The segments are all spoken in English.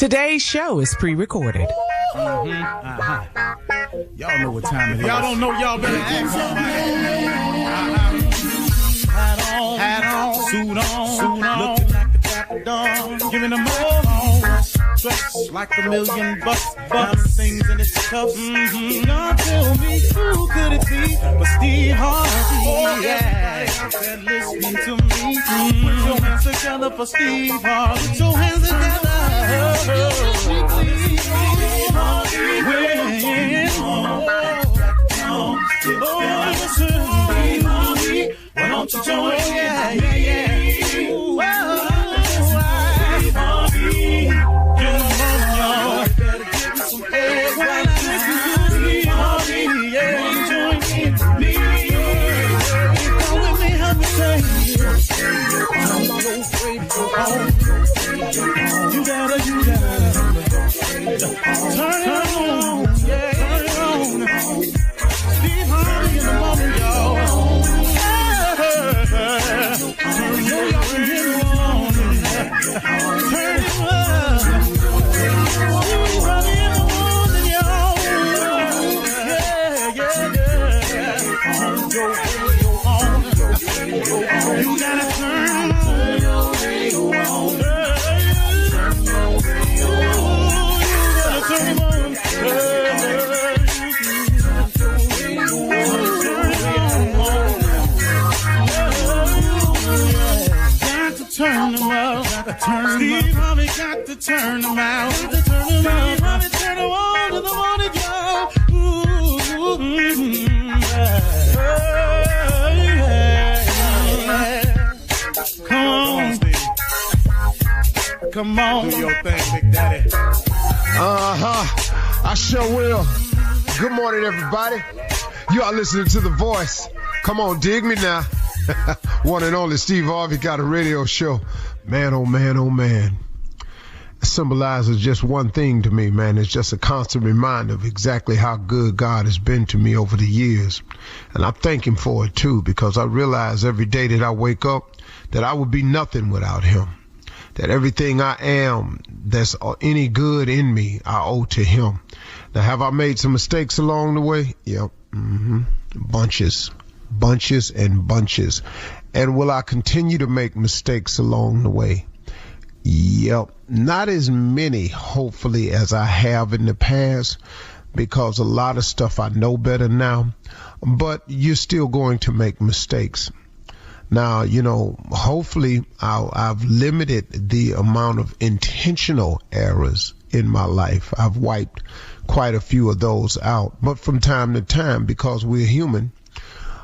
Today's show is pre-recorded. Y'all know what time it is. Y'all don't know, y'all better ask somebody. Hat on, suit on, looking like the Dapper Dawn, giving them all. Dressed like $1 million bucks, things in its cuffs. Now tell me, who could it be but Steve Harvey? Oh, yeah. And listening to me. Put your hands together for Steve Harvey. Put your hands together. Steve Harvey. Why don't you join? Yeah. You gotta turn on, turn on. Steve Harvey in the morning, y'all. Turn it on. Turn it on. Harvey in the morning, y'all. Yeah. Turn your radio on. You gotta turn your radio on. Turn them out. Steve Harvey got to turn them out. Steve Harvey turn them on to the morning, y'all. Come on. Do your thing, Big Daddy. I sure will. Good morning, everybody. You are listening to The Voice. Come on, dig me now. One and only Steve Harvey got a radio show. Man, oh man, oh man. It symbolizes just one thing to me, man. It's just a constant reminder of exactly how good God has been to me over the years. And I thank him for it too, because I realize every day that I wake up that I would be nothing without him. That everything I am that's any good in me, I owe to him. Now, have I made some mistakes along the way? Yep. Bunches and bunches. And will I continue to make mistakes along the way? Yep. Not as many, hopefully, as I have in the past, because a lot of stuff I know better now. But you're still going to make mistakes. Now, hopefully I've limited the amount of intentional errors in my life. I've wiped quite a few of those out. But from time to time, because we're human,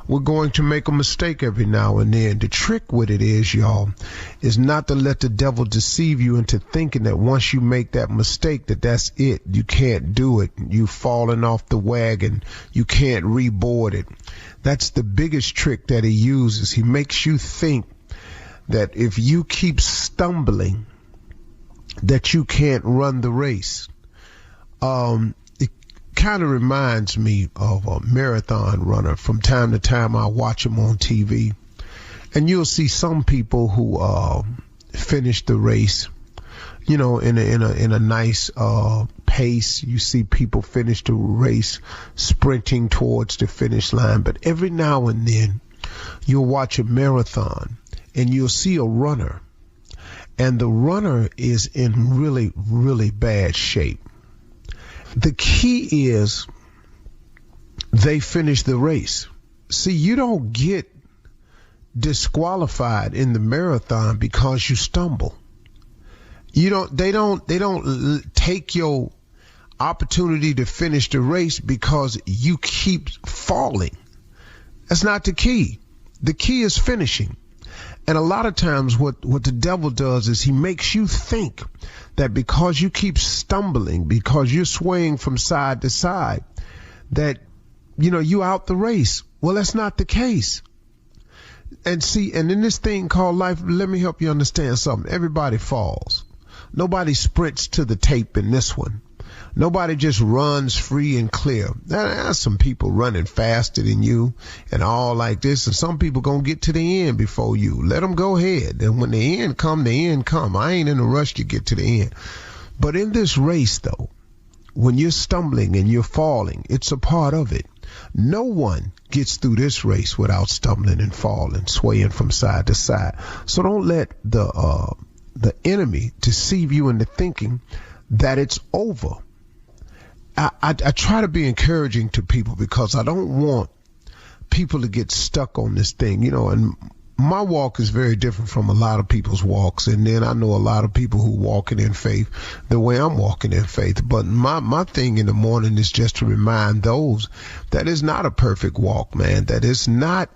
we're going to make a mistake every now and then. The trick with it is, y'all, is not to let the devil deceive you into thinking that once you make that mistake, that's it. You can't do it. You've fallen off the wagon. You can't reboard it. That's the biggest trick that he uses. He makes you think that if you keep stumbling, that you can't run the race. It kind of reminds me of a marathon runner. From time to time, I watch them on TV, and you'll see some people who finish the race, in a nice pace. You see people finish the race sprinting towards the finish line. But every now and then, you'll watch a marathon, and you'll see a runner, and the runner is in really, really bad shape. The key is they finish the race. See, you don't get disqualified in the marathon because you stumble. They don't take your opportunity to finish the race because you keep falling. That's not the key. The key is finishing. And a lot of times what the devil does is he makes you think that because you keep stumbling, because you're swaying from side to side, that, you out the race. Well, that's not the case. And see, and in this thing called life, let me help you understand something. Everybody falls. Nobody sprints to the tape in this one. Nobody just runs free and clear. There's some people running faster than you and all like this, and some people gonna get to the end before you. Let them go ahead. And when the end come, the end come. I ain't in a rush to get to the end. But in this race, though, when you're stumbling and you're falling, it's a part of it. No one gets through this race without stumbling and falling, swaying from side to side. So don't let the enemy deceive you into thinking that it's over. I try to be encouraging to people because I don't want people to get stuck on this thing, and my walk is very different from a lot of people's walks. And then I know a lot of people who walking in faith the way I'm walking in faith. But my thing in the morning is just to remind those that it's not a perfect walk, man, that it's not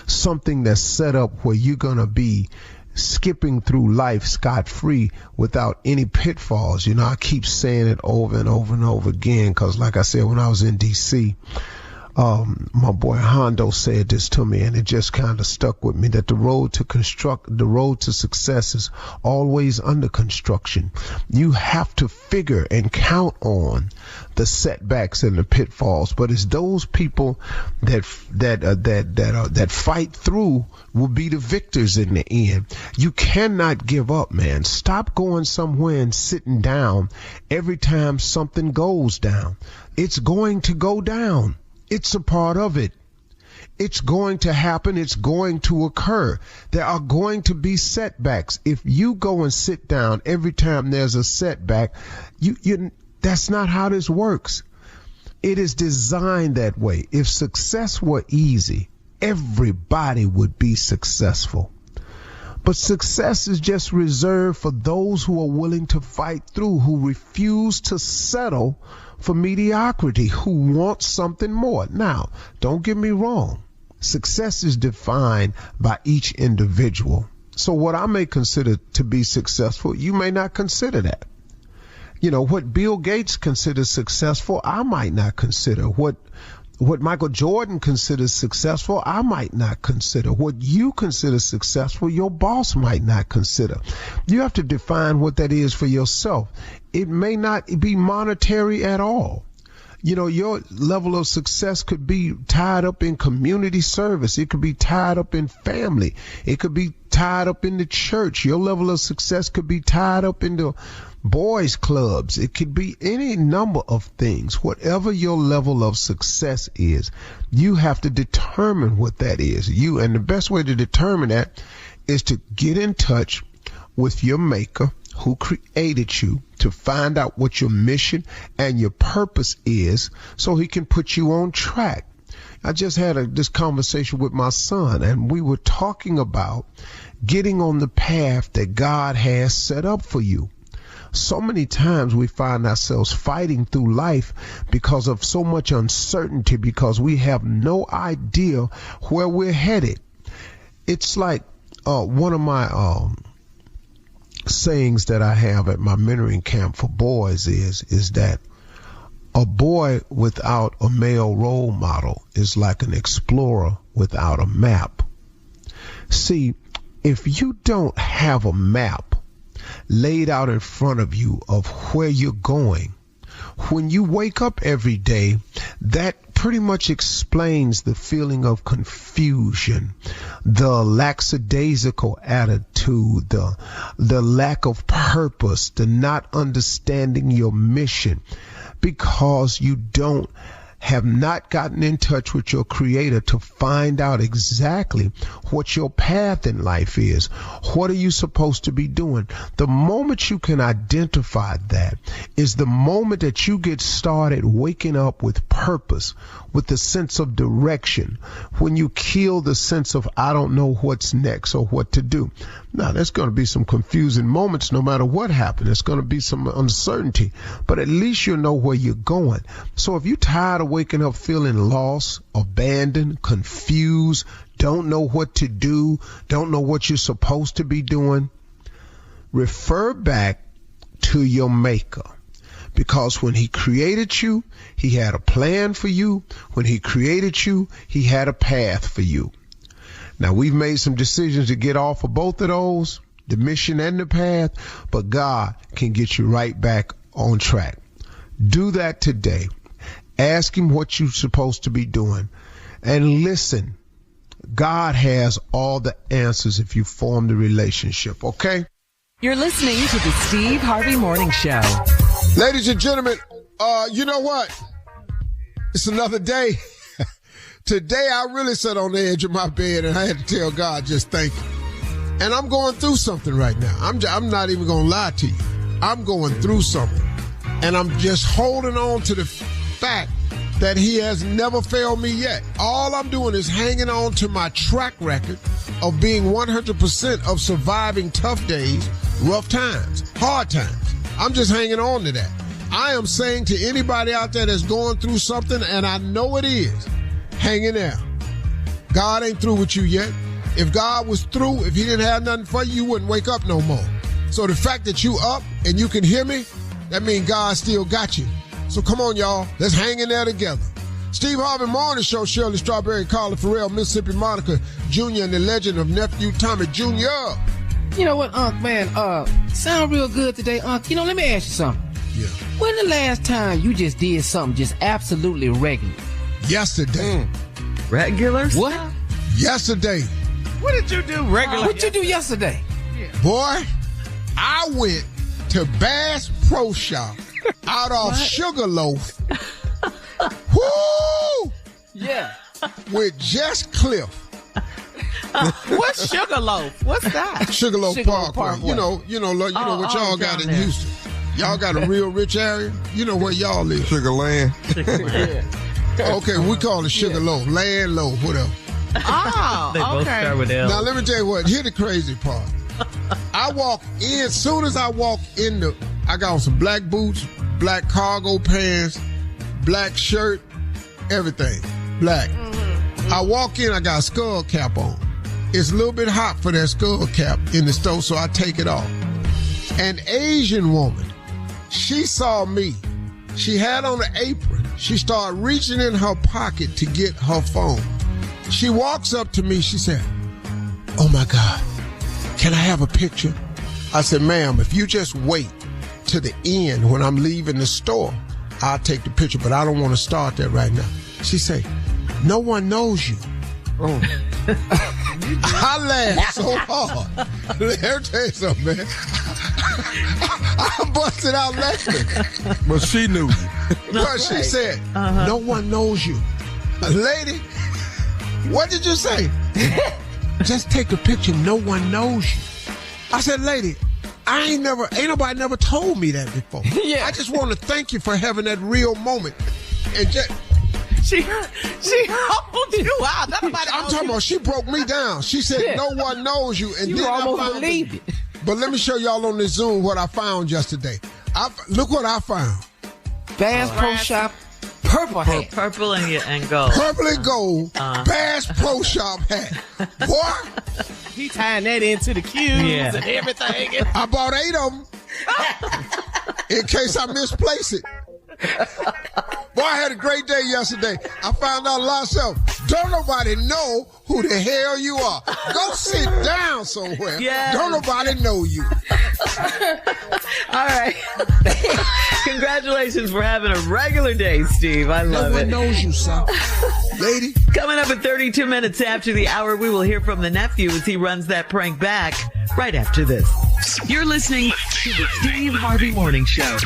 something that's set up where you're going to be skipping through life scot-free without any pitfalls. I keep saying it over and over and over again because, like I said, when I was in D.C., my boy Hondo said this to me, and it just kind of stuck with me, that the road to success is always under construction. You have to figure and count on the setbacks and the pitfalls, but it's those people that fight through will be the victors in the end. You cannot give up, man. Stop going somewhere and sitting down every time something goes down. It's going to go down. It's a part of it. It's going to happen. It's going to occur. There are going to be setbacks. If you go and sit down every time there's a setback, that's not how this works. It is designed that way. If success were easy, everybody would be successful. But success is just reserved for those who are willing to fight through, who refuse to settle for mediocrity, who want something more. Now, don't get me wrong. Success is defined by each individual. So what I may consider to be successful, you may not consider that. What Bill Gates considers successful, I might not consider. What Michael Jordan considers successful, I might not consider. What you consider successful, your boss might not consider. You have to define what that is for yourself. It may not be monetary at all. Your level of success could be tied up in community service. It could be tied up in family. It could be tied up in the church. Your level of success could be tied up in the boys clubs. It could be any number of things. Whatever your level of success is, you have to determine what that is. And the best way to determine that is to get in touch with your maker who created you, to find out what your mission and your purpose is so he can put you on track. I just had this conversation with my son, and we were talking about getting on the path that God has set up for you. So many times we find ourselves fighting through life because of so much uncertainty, because we have no idea where we're headed. It's like one of my sayings that I have at my mentoring camp for boys is that a boy without a male role model is like an explorer without a map. See, if you don't have a map laid out in front of you of where you're going, when you wake up every day, that pretty much explains the feeling of confusion, the lackadaisical attitude, the lack of purpose, the not understanding your mission, because you have not gotten in touch with your creator to find out exactly what your path in life is. What are you supposed to be doing? The moment you can identify that is the moment that you get started waking up with purpose, with the sense of direction, when you kill the sense of I don't know what's next or what to do. Now, there's going to be some confusing moments no matter what happens. There's going to be some uncertainty, but at least you know where you're going. So if you're tired of waking up feeling lost, abandoned, confused, don't know what to do, don't know what you're supposed to be doing, refer back to your maker. Because when he created you, he had a plan for you. When he created you, he had a path for you. Now, we've made some decisions to get off of both of those, the mission and the path, but God can get you right back on track. Do that today. Ask him what you're supposed to be doing. And listen, God has all the answers if you form the relationship, okay? You're listening to the Steve Harvey Morning Show. Ladies and gentlemen, you know what? It's another day. Today I really sat on the edge of my bed and I had to tell God just thank you. And I'm going through something right now. I'm not even going to lie to you. I'm going through something. And I'm just holding on to the fact that he has never failed me yet. All I'm doing is hanging on to my track record of being 100% of surviving tough days, rough times, hard times. I'm just hanging on to that. I am saying to anybody out there that's going through something, and I know it is, hang in there. God ain't through with you yet. If God was through, if he didn't have nothing for you, you wouldn't wake up no more. So the fact that you up and you can hear me, that means God still got you. So come on, y'all. Let's hang in there together. Steve Harvey Morning Show, Shirley Strawberry, Carla Farrell, Mississippi Monica Jr., and the legend of Nephew Tommy Jr. You know what, Unc, man, sound real good today, Unc. You know, let me ask you something. Yeah. When the last time you just did something just absolutely regular? Yesterday. Regular? What? Yesterday. What did you do regular? What you do yesterday? Boy, I went to Bass Pro Shop out off Sugarloaf. Woo! Yeah. With Jess Cliff. What's Sugarloaf? What's that? Sugarloaf Sugarloaf Parkway. You know what y'all got in down there. Houston. Y'all got a real rich area. You know where y'all live. Sugarland. Okay, we call it Sugarloaf, Land Loaf, whatever. Oh, They both okay. start with L. Now let me tell you what. Here's the crazy part. I walk in. Soon as I walk in, I got on some black boots, black cargo pants, black shirt, everything black. I walk in. I got a skull cap on. It's a little bit hot for that skull cap in the stove, so I take it off. An Asian woman, she saw me. She had on an apron. She started reaching in her pocket to get her phone. She walks up to me. She said, "Oh my God, can I have a picture?" I said, "Ma'am, if you just wait to the end when I'm leaving the store, I'll take the picture, but I don't want to start that right now." She said, "No one knows you." Oh. I laughed so hard. Let me tell you something, man. I busted out laughing. But she knew you. But she said, "No one knows you." Lady, what did you say? Just take a picture. No one knows you. I said, "Lady, ain't nobody never told me that before." Yeah. I just want to thank you for having that real moment. And just, She hold you out. Nobody I'm knows talking you. about, she broke me down. She said, Yeah. "No one knows you." And You then I almost found believed it. But let me show y'all on this Zoom what I found yesterday. Look what I found. Bass Pro Shop, purple hat. Purple and gold. Purple and gold, Bass Pro Shop hat. Boy, He tying that into the cues Yeah. and everything. I bought 8 of them in case I misplace it. Boy, I had a great day yesterday. I found out a lot of stuff. Don't nobody know who the hell you are. Go sit down somewhere. Yes. Don't nobody know you. All right. Congratulations for having a regular day, Steve. I No love one it. knows you, son. Lady. Coming up at 32 minutes after the hour, we will hear from the nephew as he runs that prank back right after this. You're listening to the Steve Harvey Morning Show.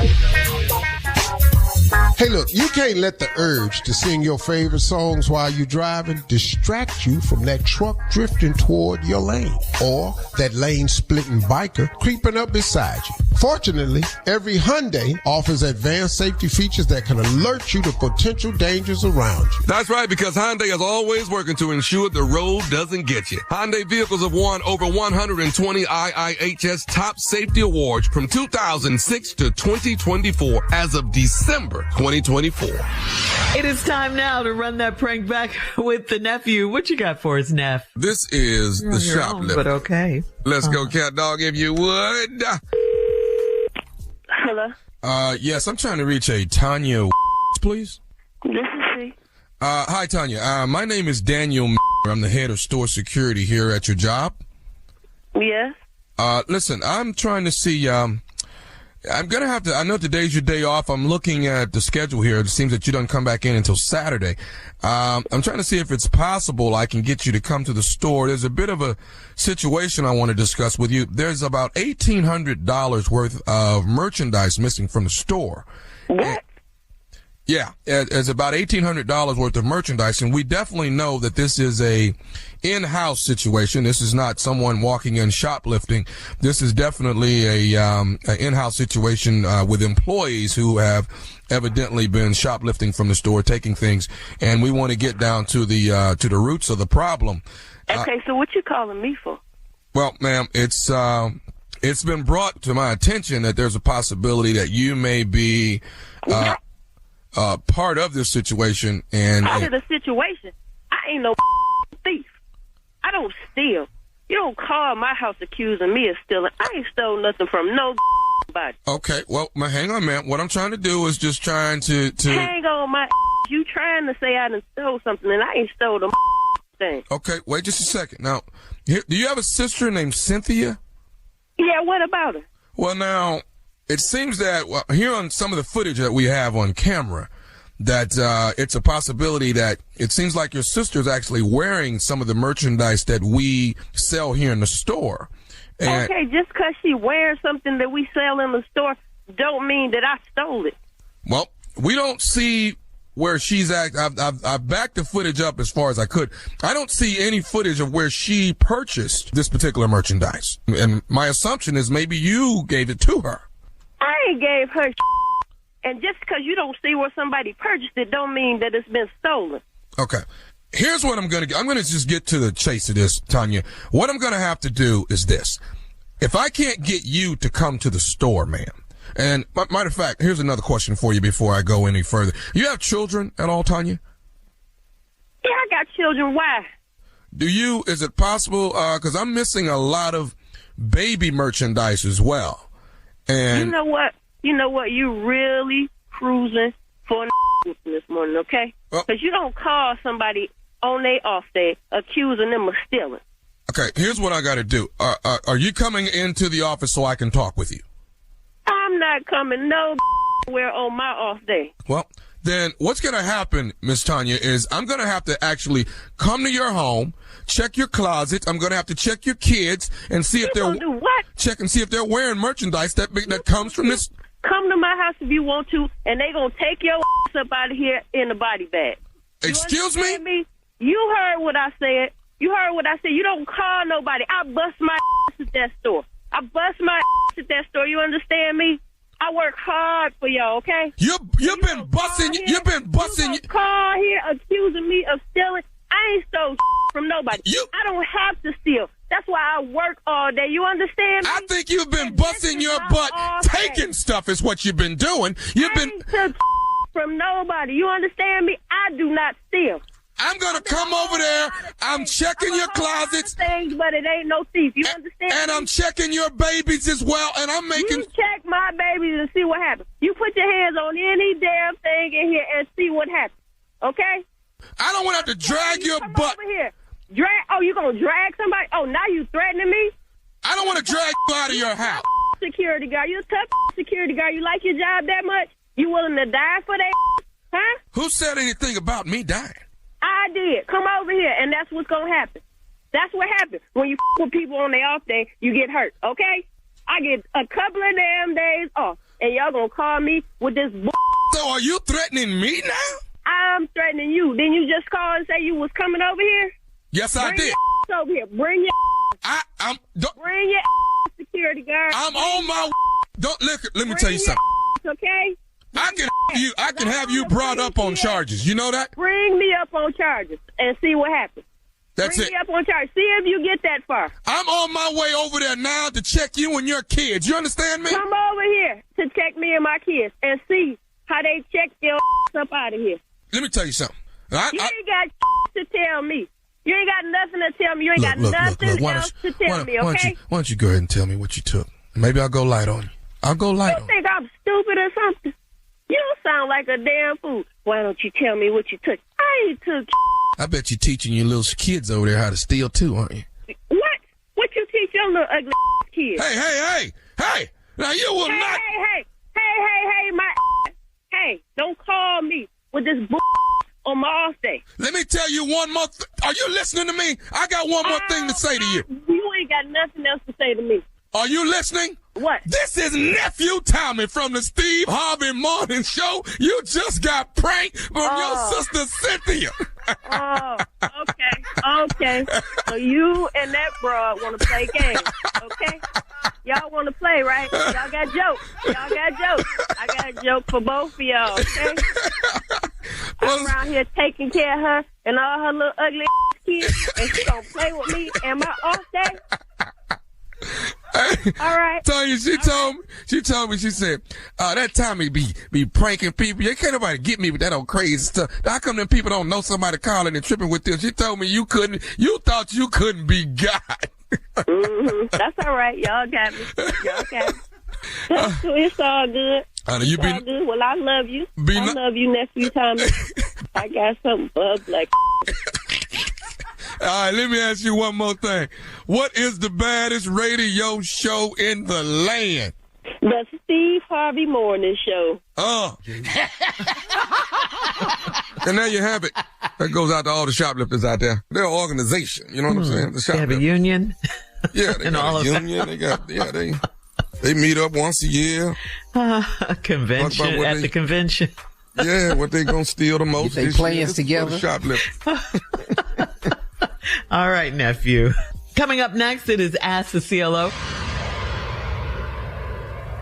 Hey, look, you can't let the urge to sing your favorite songs while you're driving distract you from that truck drifting toward your lane or that lane-splitting biker creeping up beside you. Fortunately, every Hyundai offers advanced safety features that can alert you to potential dangers around you. That's right, because Hyundai is always working to ensure the road doesn't get you. Hyundai vehicles have won over 120 IIHS top safety awards from 2006 to 2024 as of December 2024. It is time now to run that prank back with the nephew. What you got for us, Neff? This is the Your own, shoplifting. but okay. Let's go, cat dog, if you would. Hello, Yes, I'm trying to reach a Tanya, please. this is she. Hi, Tanya. My name is Daniel. I'm the head of store security here at your job. Yes. Listen, I'm trying to see, I'm going to have to, I know today's your day off. I'm looking at the schedule here. It seems that you don't come back in until Saturday. I'm trying to see if it's possible I can get you to come to the store. There's a bit of a situation I want to discuss with you. There's about $1,800 worth of merchandise missing from the store. What? Yeah, it's about $1,800 worth of merchandise, and we definitely know that this is a in-house situation. This is not someone walking in shoplifting. This is definitely an in-house situation with employees who have evidently been shoplifting from the store, taking things, and we want to get down to the roots of the problem. Okay, so what you calling me for? Well, ma'am, it's been brought to my attention that there's a possibility that you may be part of this situation. And part of the situation? I ain't no thief. I don't steal. You don't call my house accusing me of stealing. I ain't stole nothing from nobody. Okay, well, hang on, man. What I'm trying to do is just trying to hang on, my. You trying to say I done stole something, and I ain't stole the thing. Okay, wait just a second. Now, do you have a sister named Cynthia? Yeah, what about her? Well, now, it seems that here on some of the footage that we have on camera, that it's a possibility that it seems like your sister's actually wearing some of the merchandise that we sell here in the store. And okay, just because she wearing something that we sell in the store don't mean that I stole it. Well, we don't see where she's at. I've backed the footage up as far as I could. I don't see any footage of where she purchased this particular merchandise. And my assumption is maybe you gave it to her. I ain't gave her and just because you don't see where somebody purchased it don't mean that it's been stolen. Okay. Here's what I'm going to just get to the chase of this, Tanya. What I'm going to have to do is this. If I can't get you to come to the store, ma'am, and matter of fact, here's another question for you before I go any further. You have children at all, Tanya? Yeah, I got children. Why? Is it possible, because I'm missing a lot of baby merchandise as well. And you know what? You really cruising for this morning, okay? Because you don't call somebody on their off day accusing them of stealing. Okay, here's what I got to do. Are you coming into the office so I can talk with you? I'm not coming nowhere on my off day. Well, then what's going to happen, Miss Tanya, is I'm going to have to actually come to your home, check your closet. I'm going to have to check your kids and see if they're do what? Check and see if they're wearing merchandise that comes from this. Come to my house if you want to, and they gonna take your ass up out of here in a body bag. Excuse me? You heard what I said. You don't call nobody. I bust my ass at that store. You understand me? I work hard for y'all, okay? You've been busting. You don't call here accusing me of stealing. I ain't stole from nobody. I don't have to steal. That's why I work all day. You understand me? I think you've been busting your butt. Taking stuff is what you've been doing. I ain't took from nobody. You understand me? I do not steal. I'm going to come over there. I'm checking your closets. Things, but it ain't no thief. You understand? And I'm checking your babies as well. And I'm making. You check my babies and see what happens. You put your hands on any damn thing in here and see what happens. Okay? I don't want to have to drag your butt. Over here. You gonna drag somebody? Oh, now you threatening me? I don't want to drag you out of your house. Security guard. You a tough security guard. You like your job that much? You willing to die for that? Huh? Who said anything about me dying? I did. Come over here, and that's what's gonna happen. That's what happens. When you with people on their off day, you get hurt, okay? I get a couple of damn days off, and y'all gonna call me with this So are you threatening me now? I'm threatening you. Didn't you just call and say you was coming over here? Yes, I did. Your over here. Bring your Bring your security guard. I'm on my let me tell you something. Okay? I can have you brought up on charges. You know that? Bring me up on charges and see what happens. Bring me up on charges. See if you get that far. I'm on my way over there now to check you and your kids. You understand me? Come over here to check me and my kids and see how they check your up out of here. Let me tell you something. You ain't got to tell me. You ain't got nothing to tell me. You ain't got nothing else to tell me, okay? Why don't you go ahead and tell me what you took? Maybe I'll go light on you. I'll go light on you. You think I'm stupid or something? You don't sound like a damn fool. Why don't you tell me what you took? I ain't took. I bet you're teaching your little kids over there how to steal too, aren't you? What? What you teach your little ugly kids? Hey! Now you will not. Hey, my hey, don't call me with this bull on my off day. Let me tell you one more. Are you listening to me? I got one more thing to say to you. You ain't got nothing else to say to me. Are you listening? What? This is Nephew Tommy from the Steve Harvey Morning Show. You just got pranked from your sister Cynthia. Okay. So you and that broad want to play games, okay? Y'all want to play, right? Y'all got jokes. I got a joke for both of y'all, okay? I'm around here taking care of her and all her little ugly kids, and she gonna play with me and my off day? All right. Tanya, she told me, she said, that Tommy be pranking people. You can't nobody get me with that old crazy stuff. How come them people don't know somebody calling and tripping with them? She told me you thought you couldn't be got. That's all right. Y'all got me. It's all good. All good. Well, I love you. I love you, Nephew Tommy. I got something bug like. All right, let me ask you one more thing. What is the baddest radio show in the land? The Steve Harvey Morning Show. And there you have it. That goes out to all the shoplifters out there. They're an organization. You know what I'm saying? They have a union. Yeah, they got a union. They meet up once a year. A convention at the convention. Yeah, what they gonna steal the most? They plans together. Shoplifters. All right, nephew. Coming up next, it is Ask the CLO.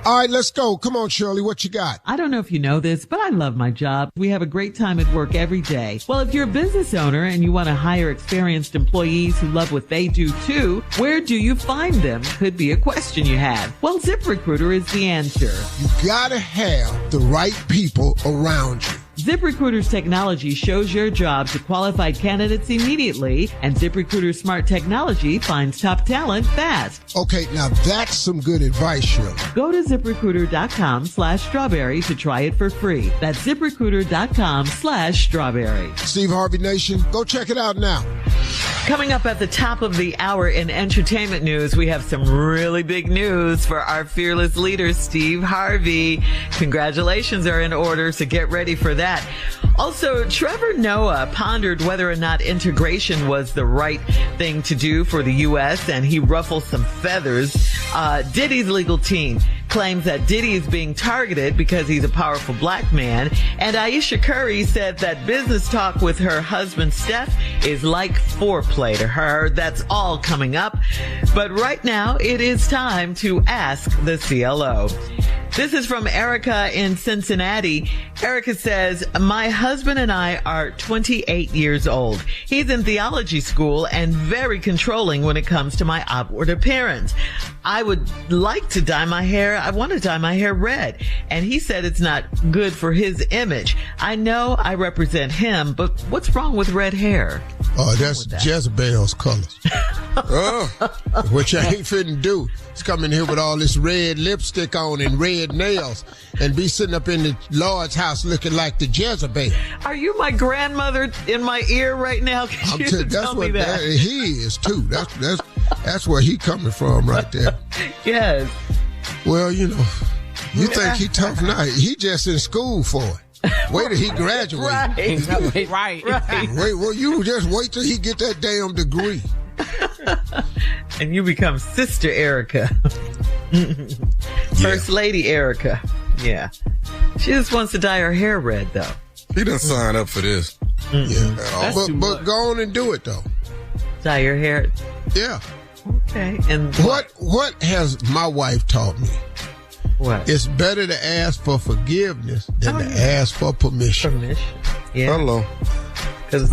All right, let's go. Come on, Shirley. What you got? I don't know if you know this, but I love my job. We have a great time at work every day. Well, if you're a business owner and you want to hire experienced employees who love what they do too, where do you find them? Could be a question you have. Well, ZipRecruiter is the answer. You gotta have the right people around you. ZipRecruiter's technology shows your job to qualified candidates immediately, and ZipRecruiter's smart technology finds top talent fast. Okay, now that's some good advice, Shirley. Go to ZipRecruiter.com/strawberry to try it for free. That's ZipRecruiter.com/strawberry. Steve Harvey Nation, go check it out now. Coming up at the top of the hour in entertainment news, we have some really big news for our fearless leader, Steve Harvey. Congratulations are in order, so get ready for that. Also, Trevor Noah pondered whether or not integration was the right thing to do for the U.S., and he ruffled some feathers. Diddy's legal team claims that Diddy is being targeted because he's a powerful black man. And Aisha Curry said that business talk with her husband, Steph, is like foreplay to her. That's all coming up. But right now, it is time to ask the CLO. This is from Erica in Cincinnati. Erica says, my husband and I are 28 years old. He's in theology school and very controlling when it comes to my outward appearance. I would like to dye my hair. I want to dye my hair red. And he said it's not good for his image. I know I represent him, but what's wrong with red hair? Oh, that's Jezebel's colors. Which I ain't fitting do. He's coming here with all this red lipstick on and red nails and be sitting up in the Lord's house looking like the Jezebel. Are you my grandmother in my ear right now? That's what he is too. That's where he coming from right there. Yes. Well, you know, you think he tough now. He just in school for it. Wait till he graduates. Right. Well, you just wait till he get that damn degree. And you become Sister Erica. First Lady Erica. Yeah. She just wants to dye her hair red, though. He done sign up for this. Yeah. But go on and do it, though. Dye your hair? Yeah. Okay. And what has my wife taught me? What? It's better to ask for forgiveness than to ask for permission. Yeah. Hello. Because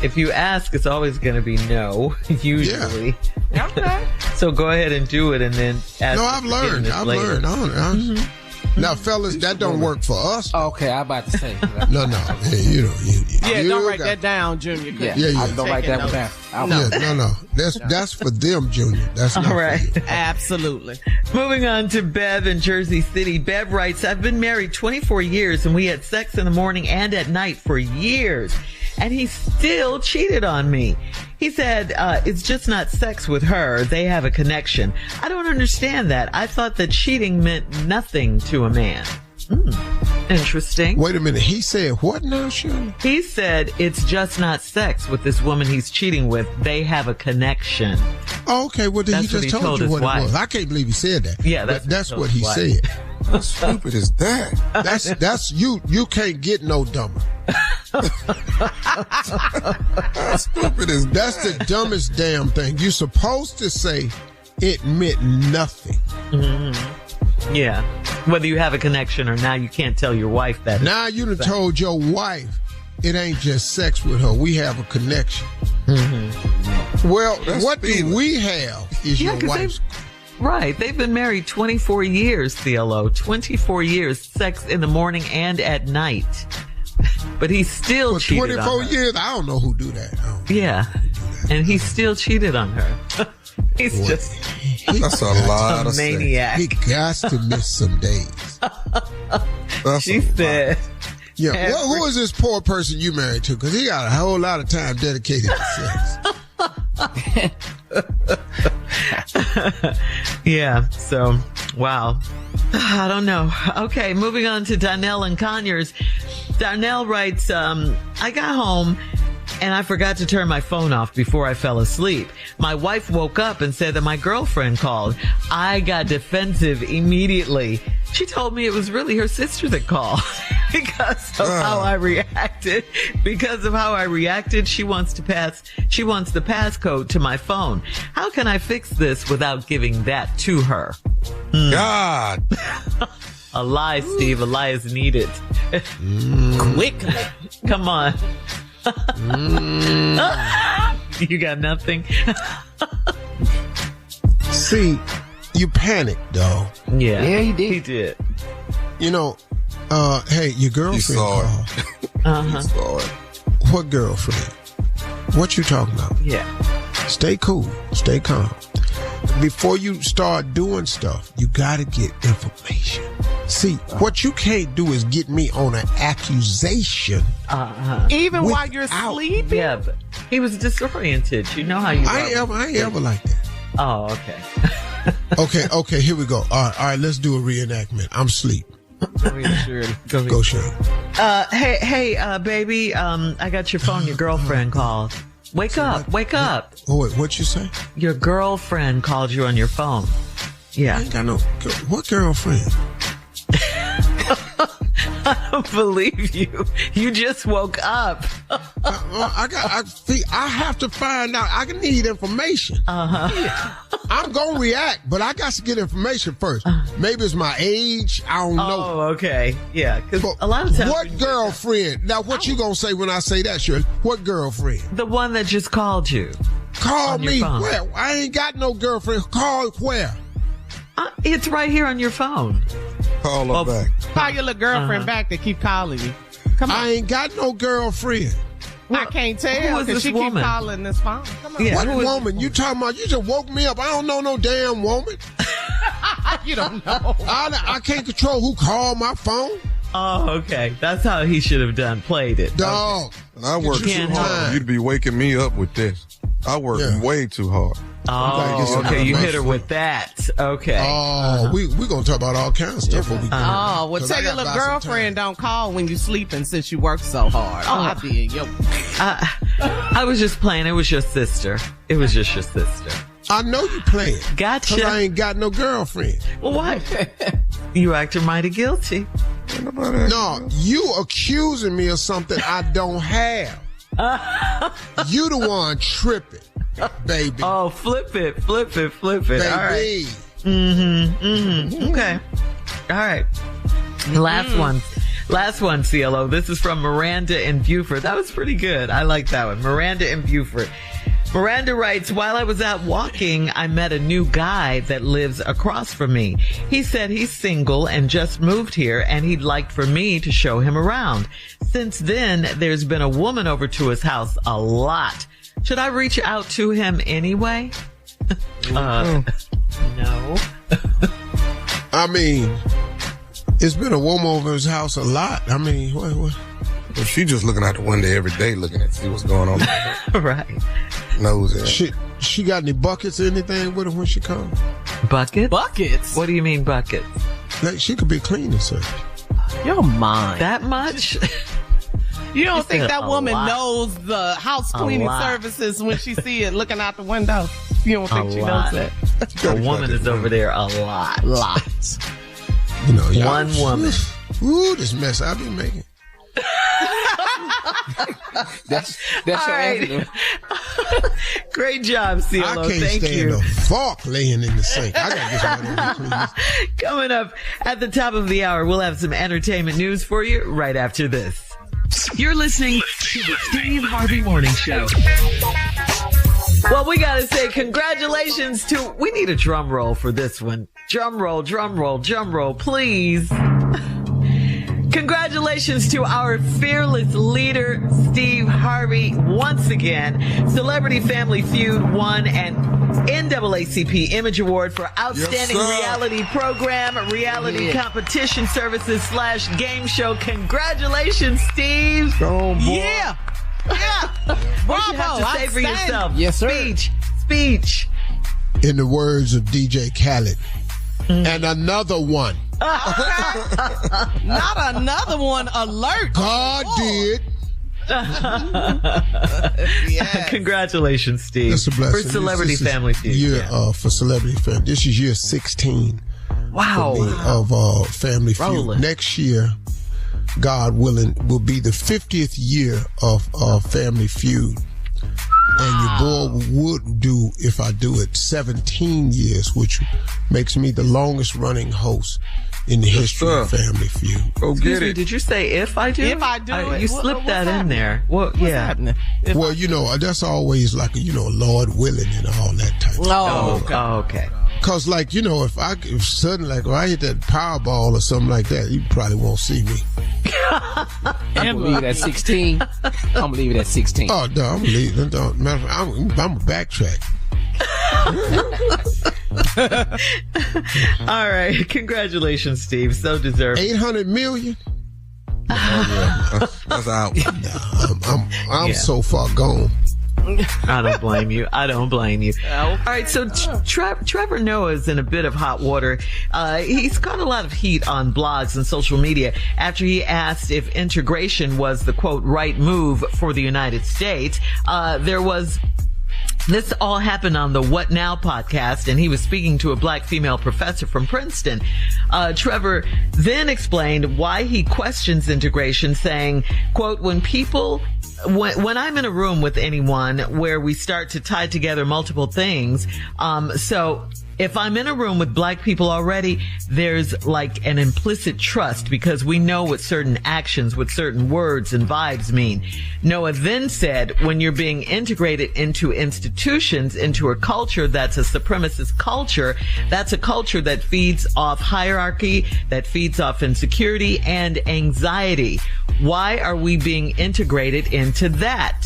if you ask, it's always going to be no, usually. Yeah. Okay. So go ahead and do it and then ask. No, I've learned. Now, fellas, that don't work for us. Okay, I'm about to say. No. Don't write that down, Junior. Yeah. Don't write that one down. No. That's for them, Junior. That's not All right. for you. Absolutely. Moving on to Bev in Jersey City. Bev writes, I've been married 24 years and we had sex in the morning and at night for years. And he still cheated on me. He said, it's just not sex with her. They have a connection. I don't understand that. I thought that cheating meant nothing to a man. Interesting. Wait a minute. He said what now, Shirley? He said it's just not sex with this woman he's cheating with. They have a connection. Oh, okay. Well, then he just told you what it was. I can't believe he said that. Yeah, that's what he said. How stupid is that? That's you. You can't get no dumber. How stupid is that? That's the dumbest damn thing. You're supposed to say it meant nothing. Mm-hmm. Yeah. Whether you have a connection or now you can't tell your wife that. Now you done told your wife it ain't just sex with her. We have a connection. Mm-hmm. Well, what do we have is your wife's. Right. They've been married 24 years, CLO. 24 years. Sex in the morning and at night. But he still cheated on her. 24 years? I don't know who do that. Yeah. And he still cheated on her. That's a lot of maniac. He got to miss some days. She said. Yeah. Well, who is this poor person you married to? Because he got a whole lot of time dedicated to sex. Yeah. So, wow. I don't know. Okay. Moving on to Darnell and Conyers. Darnell writes, I got home and I forgot to turn my phone off before I fell asleep. My wife woke up and said that my girlfriend called. I got defensive immediately. She told me it was really her sister that called because of how I reacted. Because of how I reacted, she wants the passcode to my phone. How can I fix this without giving that to her? God. A lie, Steve. A lie is needed. Quickly. Come on. You got nothing? See, you panicked, dog. Yeah, he did. He did. You know, hey, your girlfriend called. You saw it. What girlfriend? What you talking about? Yeah. Stay cool. Stay calm. Before you start doing stuff, you got to get information. See, what you can't do is get me on an accusation. Even while you're sleeping? Yeah, but he was disoriented. You know how you I ain't ever like that. Oh, okay. Okay, here we go. All right, let's do a reenactment. I'm asleep. Go, Shirley. Hey, baby, I got your phone. Your girlfriend called. Wake up. Oh, wait, what you say? Your girlfriend called you on your phone. Yeah. I ain't got no... What girlfriend? I don't believe you. You just woke up. I have to find out. I need information. I'm going to react, but I got to get information first. Maybe it's my age. I don't know. Oh, okay. Yeah, because a lot of times... What girlfriend? Now, what you going to say when I say that, Shirley? What girlfriend? The one that just called you. Call me where? I ain't got no girlfriend. Call where? It's right here on your phone. Call her back. Call your little girlfriend back that keep calling you. Come on. I ain't got no girlfriend. I can't tell because she keep calling this phone. Come on. Yeah, what woman? You talking about? You just woke me up. I don't know no damn woman. You don't know. I can't control who called my phone. Oh, okay. That's how he should have played it. Dog. And I work too hard. You'd be waking me up with this. I work way too hard. Oh, okay. You hit her with that. Okay. Oh, we going to talk about all kinds of stuff. Well, tell your little girlfriend don't call when you sleeping since you work so hard. I did. I was just playing. It was your sister. It was just your sister. I know you playing. Gotcha. Because I ain't got no girlfriend. Well, what? You acting mighty guilty. No, you accusing me of something I don't have. You the one tripping, baby. Oh, flip it. Baby. All right. Okay. All right. Last one, CLO. This is from Miranda in Beaufort. That was pretty good. I like that one. Miranda in Beaufort. Miranda writes, while I was out walking, I met a new guy that lives across from me. He said he's single and just moved here and he'd like for me to show him around. Since then, there's been a woman over to his house a lot. Should I reach out to him anyway? No. I mean, it's been a woman over his house a lot. I mean, what? Well, she just looking out the window every day looking at see what's going on. Right. Knows it. She got any buckets or anything with her when she comes? Buckets? Buckets? What do you mean buckets? Like, she could be cleaning service. Your mind. That much? You don't think that a woman lot. knows the house cleaning services when she see it looking out the window? You don't think she knows that? A woman is over there a lot. You know, One woman. Ooh, this mess I be making. That's All your right. answer. Great job, CeeLo. I can't Thank stand you. a fork laying in the sink. I gotta get somebody over to clean this. Coming up at the top of the hour, we'll have some entertainment news for you right after this. You're listening to the Steve Harvey Morning Show. Well, we gotta say congratulations to, we need a drum roll for this one. Drum roll, please. Congratulations to our fearless leader, Steve Harvey. Once again, Celebrity Family Feud won an NAACP Image Award for Outstanding Reality Program, Reality Competition Services / Game Show. Congratulations, Steve. Oh, boy. Yeah. What you have to say for yourself? Yes, sir. Speech. In the words of DJ Khaled, and another one. Not another one. Alert. God did. Yes. Congratulations, Steve. That's a blessing. For Celebrity This is Family Feud. Year, for Celebrity Family. This is year 16 Wow. for me of Family Feud. Rolling. Next year, God willing, will be the 50th year of Family Feud. And your boy would do, if I do it, 17 years, which makes me the longest running host in the history of Family Feud. Go Excuse get me, it. did you say if I do? If I do it? You What- slipped what's that in happening? there. Well, What's happening? Well, you know, that's always like, Lord willing and all that type of stuff. Okay. Cause like, if suddenly, like, if I hit that Powerball or something like that, you probably won't see me. I'm gonna leave it at 16. I'm gonna leave it at 16. Oh, no, I'm leaving. Matter of fact, I'm a backtrack. All right. Congratulations, Steve. So deserved. 800 million? That's out. I'm so far gone. I don't blame you. All right, so Trevor Noah is in a bit of hot water. He's got a lot of heat on blogs and social media after he asked if integration was the, quote, right move for the United States. This all happened on the What Now podcast, and he was speaking to a black female professor from Princeton. Trevor then explained why he questions integration, saying, quote, when I'm in a room with anyone where we start to tie together multiple things, so if I'm in a room with black people already, there's like an implicit trust because we know what certain actions, what certain words and vibes mean. Noah then said, when you're being integrated into institutions, into a culture that's a supremacist culture, that's a culture that feeds off hierarchy, that feeds off insecurity and anxiety. Why are we being integrated into that?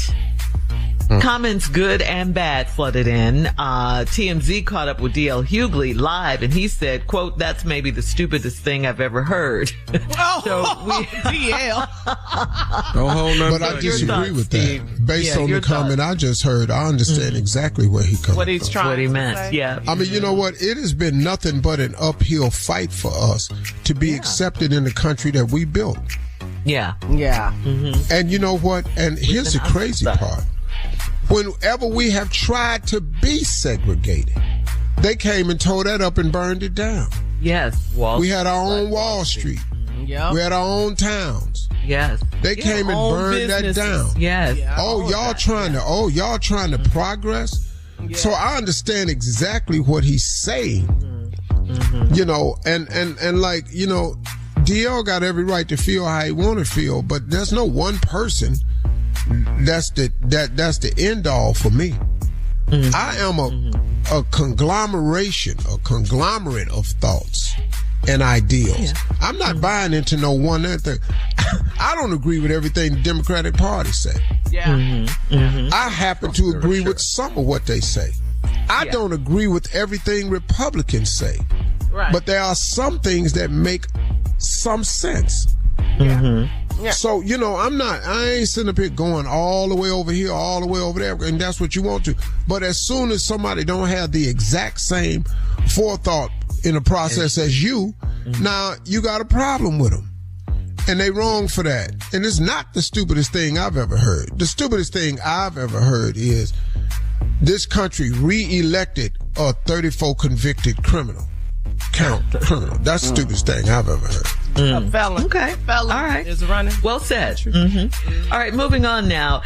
Comments good and bad flooded in. TMZ caught up with DL Hughley live, and he said, quote, that's maybe the stupidest thing I've ever heard. DL. Don't hold nothing But I back. disagree with that. Steve. Based Yeah, on your the comment I just heard, I understand exactly where he comes What he's from. trying What he to meant. say. Yeah. I mean, you know what? It has been nothing but an uphill fight for us to be accepted in the country that we built. Yeah. Yeah. And you know what? And here's the crazy part. Whenever we have tried to be segregated, they came and tore that up and burned it down. Yes. We had our own Wall Street. Yep. We had our own towns. Yes. They came and own burned that businesses. down. Yes. Yeah. Oh, y'all trying to progress? Yeah. So I understand exactly what he's saying. And like, DL got every right to feel how he want to feel, but there's no one person that's the end all for me. I am a conglomerate of thoughts and ideals. Yeah. I'm not buying into no one thing. I don't agree with everything the Democratic Party say. Yeah. Mm-hmm. Mm-hmm. I happen to agree with some of what they say. I don't agree with everything Republicans say. Right. But there are some things that make some sense. Mm-hmm. Yeah. So, I ain't sitting up here going all the way over here, all the way over there, and that's what you want to. But as soon as somebody don't have the exact same forethought in the process as you, now you got a problem with them. And they wrong for that. And it's not the stupidest thing I've ever heard. The stupidest thing I've ever heard is this country re-elected a 34 convicted criminal. Criminal. That's the stupidest thing I've ever heard. A felon. Okay. Felon all right. is running. Well said. Mm-hmm. All right, moving on now.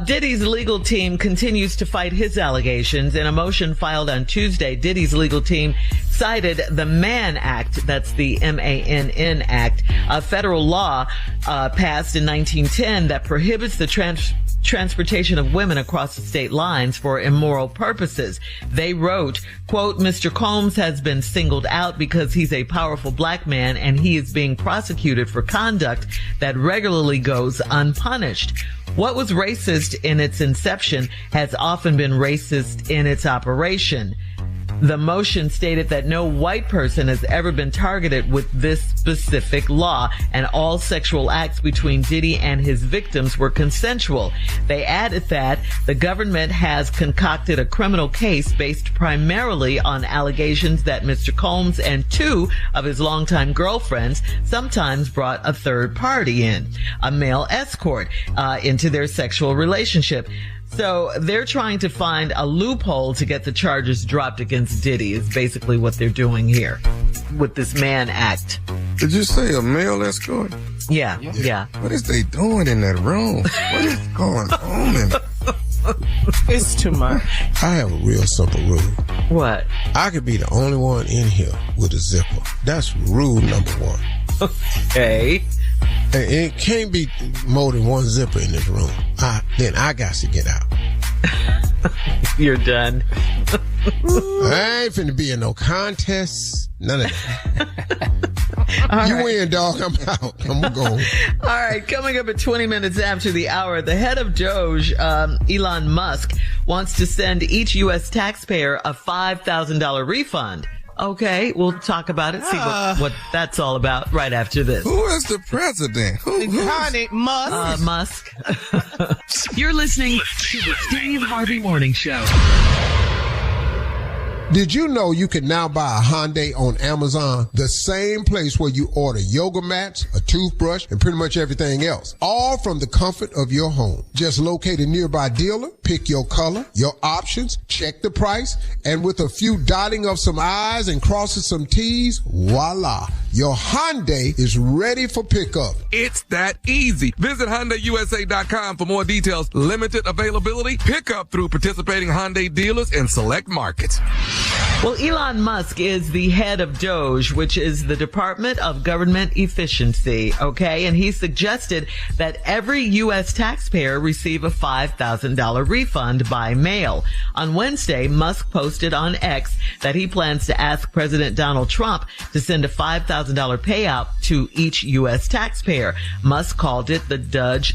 Diddy's legal team continues to fight his allegations. In a motion filed on Tuesday, Diddy's legal team cited the Mann Act, that's the MANN Act, a federal law passed in 1910 that prohibits the transportation of women across the state lines for immoral purposes. They wrote, quote, Mr. Combs has been singled out because he's a powerful black man and he is being prosecuted for conduct that regularly goes unpunished. What was racist in its inception has often been racist in its operation. The motion stated that no white person has ever been targeted with this specific law, and all sexual acts between Diddy and his victims were consensual. They added that the government has concocted a criminal case based primarily on allegations that Mr. Combs and two of his longtime girlfriends sometimes brought a third party in, a male escort, into their sexual relationship. So they're trying to find a loophole to get the charges dropped against Diddy is basically what they're doing here with this Mann Act. Did you say a male escort? Yeah. What is they doing in that room? What is going on? It's too much. I have a real simple rule. What? I could be the only one in here with a zipper. That's rule number one. Okay. And it can't be more than one zipper in this room. Then I got to get out. You're done. I ain't finna be in no contests. None of that. You win, dog. I'm out. I'm going. All right. Coming up at 20 minutes after the hour, the head of Doge, Elon Musk, wants to send each U.S. taxpayer a $5,000 refund. Okay, we'll talk about it, see what that's all about right after this. Who is the president? Honey, Musk. You're listening to the Steve Harvey Morning Show. Did you know you can now buy a Hyundai on Amazon, the same place where you order yoga mats, a toothbrush, and pretty much everything else, all from the comfort of your home? Just locate a nearby dealer, pick your color, your options, check the price, and with a few dotting of some I's and crossing some T's, voila, your Hyundai is ready for pickup. It's that easy. Visit HyundaiUSA.com for more details. Limited availability, pickup through participating Hyundai dealers in select markets. Well, Elon Musk is the head of Doge, which is the Department of Government Efficiency, okay? And he suggested that every U.S. taxpayer receive a $5,000 refund by mail. On Wednesday, Musk posted on X that he plans to ask President Donald Trump to send a $5,000 payout to each U.S. taxpayer. Musk called it the Doge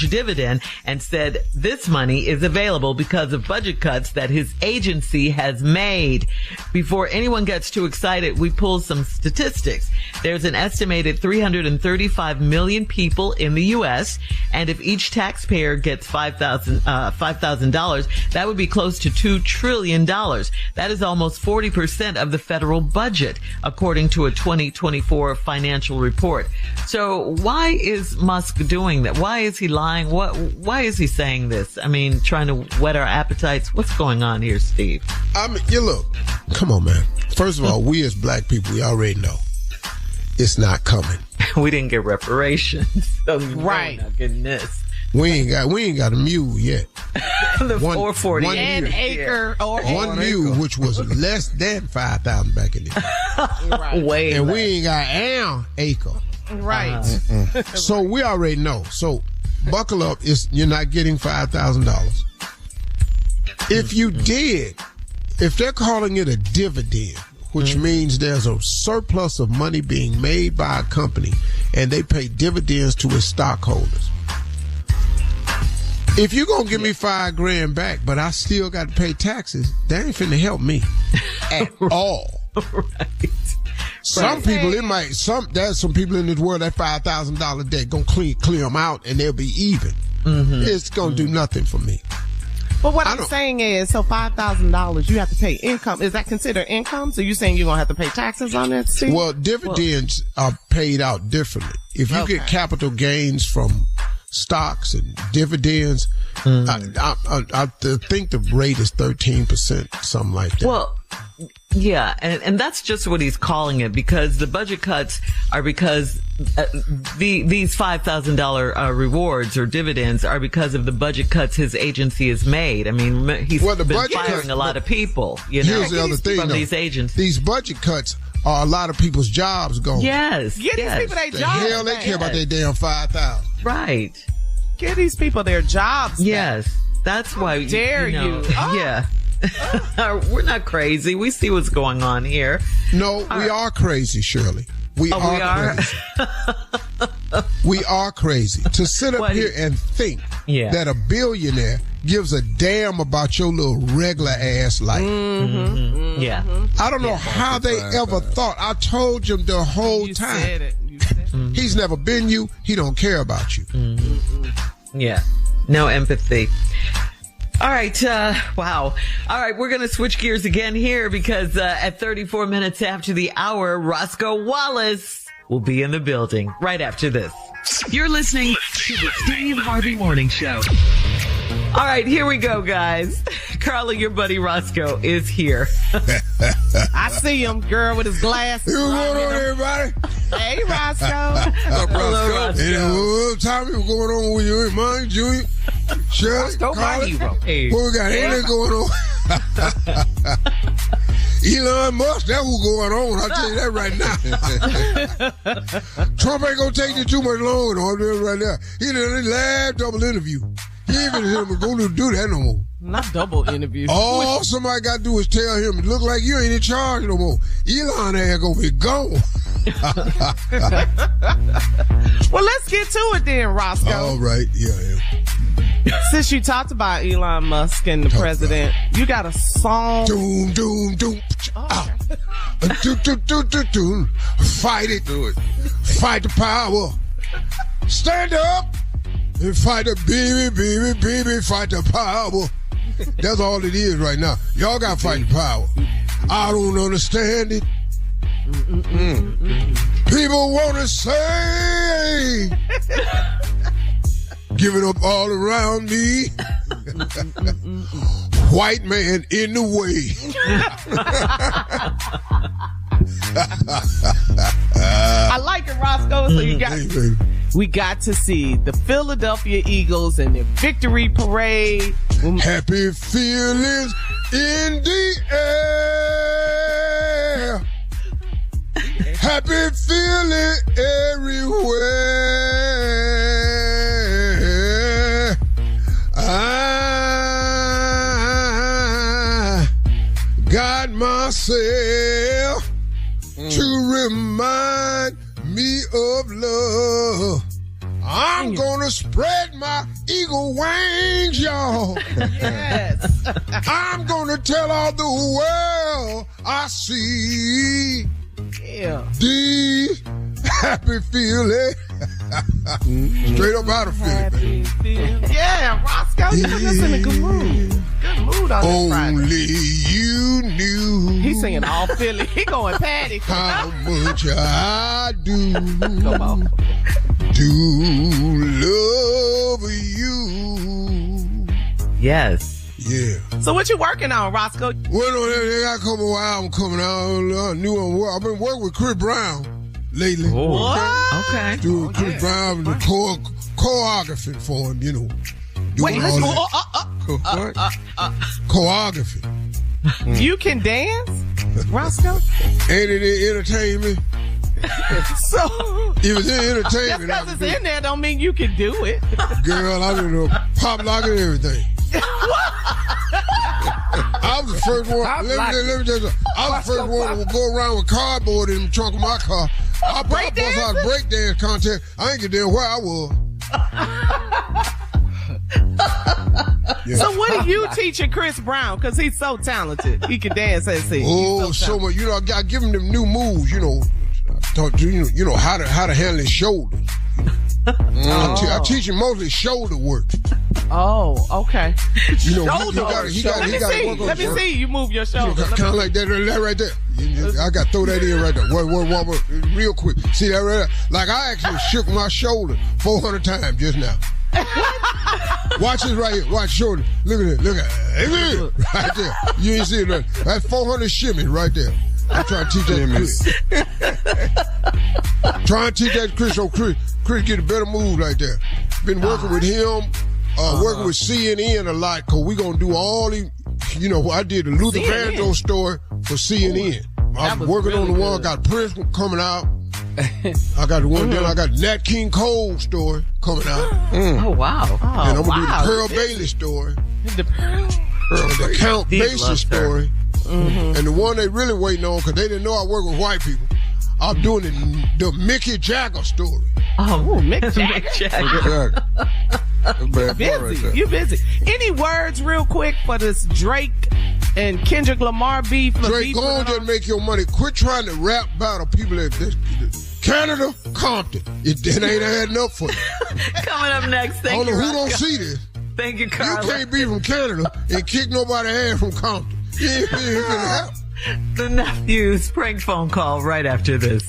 dividend and said this money is available because of budget cuts that his agency has made. Before anyone gets too excited, we pull some statistics. There's an estimated 335 million people in the U.S., and if each taxpayer gets $5,000, that would be close to $2 trillion. That is almost 40% of the federal budget, according to a 2024 financial report. So why is Musk doing that? Why is he lying? Why is he saying this? I mean, trying to whet our appetites? What's going on here, Steve? Look, come on, man. First of all, we as black people, we already know it's not coming. We didn't get reparations. So right. Not getting this. We ain't got a mule yet. The 440 an acre or one mule, which was less than 5,000 back in the day. Right. Way and less. we ain't got an acre. Right. So we already know. So buckle up. You're not getting $5,000. If you did, if they're calling it a dividend, which means there's a surplus of money being made by a company and they pay dividends to its stockholders, If you gonna give me $5,000 back, but I still got to pay taxes, that ain't finna help me at all. Right. Some people, there's some people in this world, that $5,000 debt gonna clear them out and they'll be even. Mm-hmm. It's gonna do nothing for me. But what I'm saying is, so $5,000, you have to pay income. Is that considered income? So you're saying you're going to have to pay taxes on that, Steve? Well, dividends are paid out differently. If you get capital gains from stocks and dividends, I think the rate is 13%, something like that. Well, yeah, and that's just what he's calling it, because the budget cuts are because these $5,000 rewards or dividends are because of the budget cuts his agency has made. I mean, he's been firing a lot of people, here's the other thing, from these agencies. These budget cuts are a lot of people's jobs gone. Yes. Get these people their jobs. The hell they care about their damn 5,000. Right. Give these people their jobs. Yes. That's why. How dare you? Oh. Yeah. We're not crazy. We see what's going on here. No, we are crazy, Shirley. We are crazy. We are crazy. To sit up here and think that a billionaire gives a damn about your little regular ass life. Mm-hmm. Yeah. I don't know how they ever thought. I told him the whole time. Said it. You said it. He's never been you. He don't care about you. Mm-hmm. Yeah. No empathy. All right. Wow. All right. We're going to switch gears again here because at 34 minutes after the hour, Roscoe Wallace will be in the building right after this. You're listening to the Steve Harvey Morning Show. All right. Here we go, guys. Carla, your buddy Roscoe is here. I see him, girl, with his glasses. What's going on, everybody? Hey, Roscoe. Hello, Roscoe. Tommy, what's going on with you? Mine, Junior? Shirley, Carla? Hey. What we got? Anything going on? Elon Musk, that's what's going on. I'll tell you that right now. Trump ain't gonna take you too much longer. I'll tell you right now. He did a live double interview. He ain't even going to do that no more. Not double interview. All somebody got to do is tell him, look like you ain't in charge no more. Elon ain't gonna be gone. Well, let's get to it then, Roscoe. All right. Yeah. Since you talked about Elon Musk and the president, you got a song. Doom, doom, doom. Doom. Fight it. Do it. Fight the power. Stand up and fight the baby, fight the power. That's all it is right now. Y'all got to fight the power. I don't understand it. People want to say, give it up all around me. White man in the way. I like it, Roscoe. So we got to see the Philadelphia Eagles and their victory parade. Happy feelings in the air. Happy feeling everywhere. I got myself to remind me of love. I'm gonna spread my eagle wings, y'all. Yes. I'm gonna tell all the world I see the happy feeling. Straight up out of Philly, baby. Yeah, Roscoe, you put us in a good mood. Good mood on this Friday. Only you knew. He's singing all Philly. He going Patty. How much I do. Come on. To love you. Yes. Yeah. So what you working on, Roscoe? Well, no, they got a couple of albums coming out. I've been working with Chris Brown lately. Oh. What? Okay. Doing Chris Brown, the choreography for him, you know. Wait, choreography. You can dance, Roscoe? Ain't it entertainment? So if it's in entertainment, just because it's in there don't mean you can do it. Girl, I did a pop lock and everything. I was the first one. Let me tell you, I was the first one to go around with cardboard in the trunk of my car. I bust out a breakdance contest. I ain't get there where I was. Yeah. So what are you teaching Chris Brown? Because he's so talented. He can dance and sing. Oh, so much. You know, I give him them new moves, you know. You know how to handle his shoulders. I teach him mostly shoulder work. Oh, okay. You know, Let me see you move your shoulder. Kind of like that right there. I got to throw that in right there. One, real quick. See that right there? Like I actually shook my shoulder 400 times just now. Watch this right here. Watch shoulder. Look at it. Right there. You ain't see it right. That's 400 shimmies right there. I'm trying to teach that Chris. Trying to teach that Chris. So Chris get a better move like that. Been working with him, working with CNN a lot, because we going to do all the, you know, I did the Luther Vandross story for CNN. I'm working on the one, got Prince coming out. I got the one I got Nat King Cole story coming out. Oh, wow. And I'm going to do the Pearl Bailey story. The Count Basie story. Mm-hmm. And the one they really waiting on, because they didn't know I work with white people, I'm doing the Mickey Jagger story. Oh, Mick Jagger. You busy. Any words real quick for this Drake and Kendrick Lamar beef? Drake, go on and make your money. Quit trying to rap battle people that Canada, Compton. It ain't had enough for you. Coming up next, I don't know who don't see this. Thank you, Carla. You can't be from Canada and kick nobody's ass from Compton. The nephew's prank phone call right after this.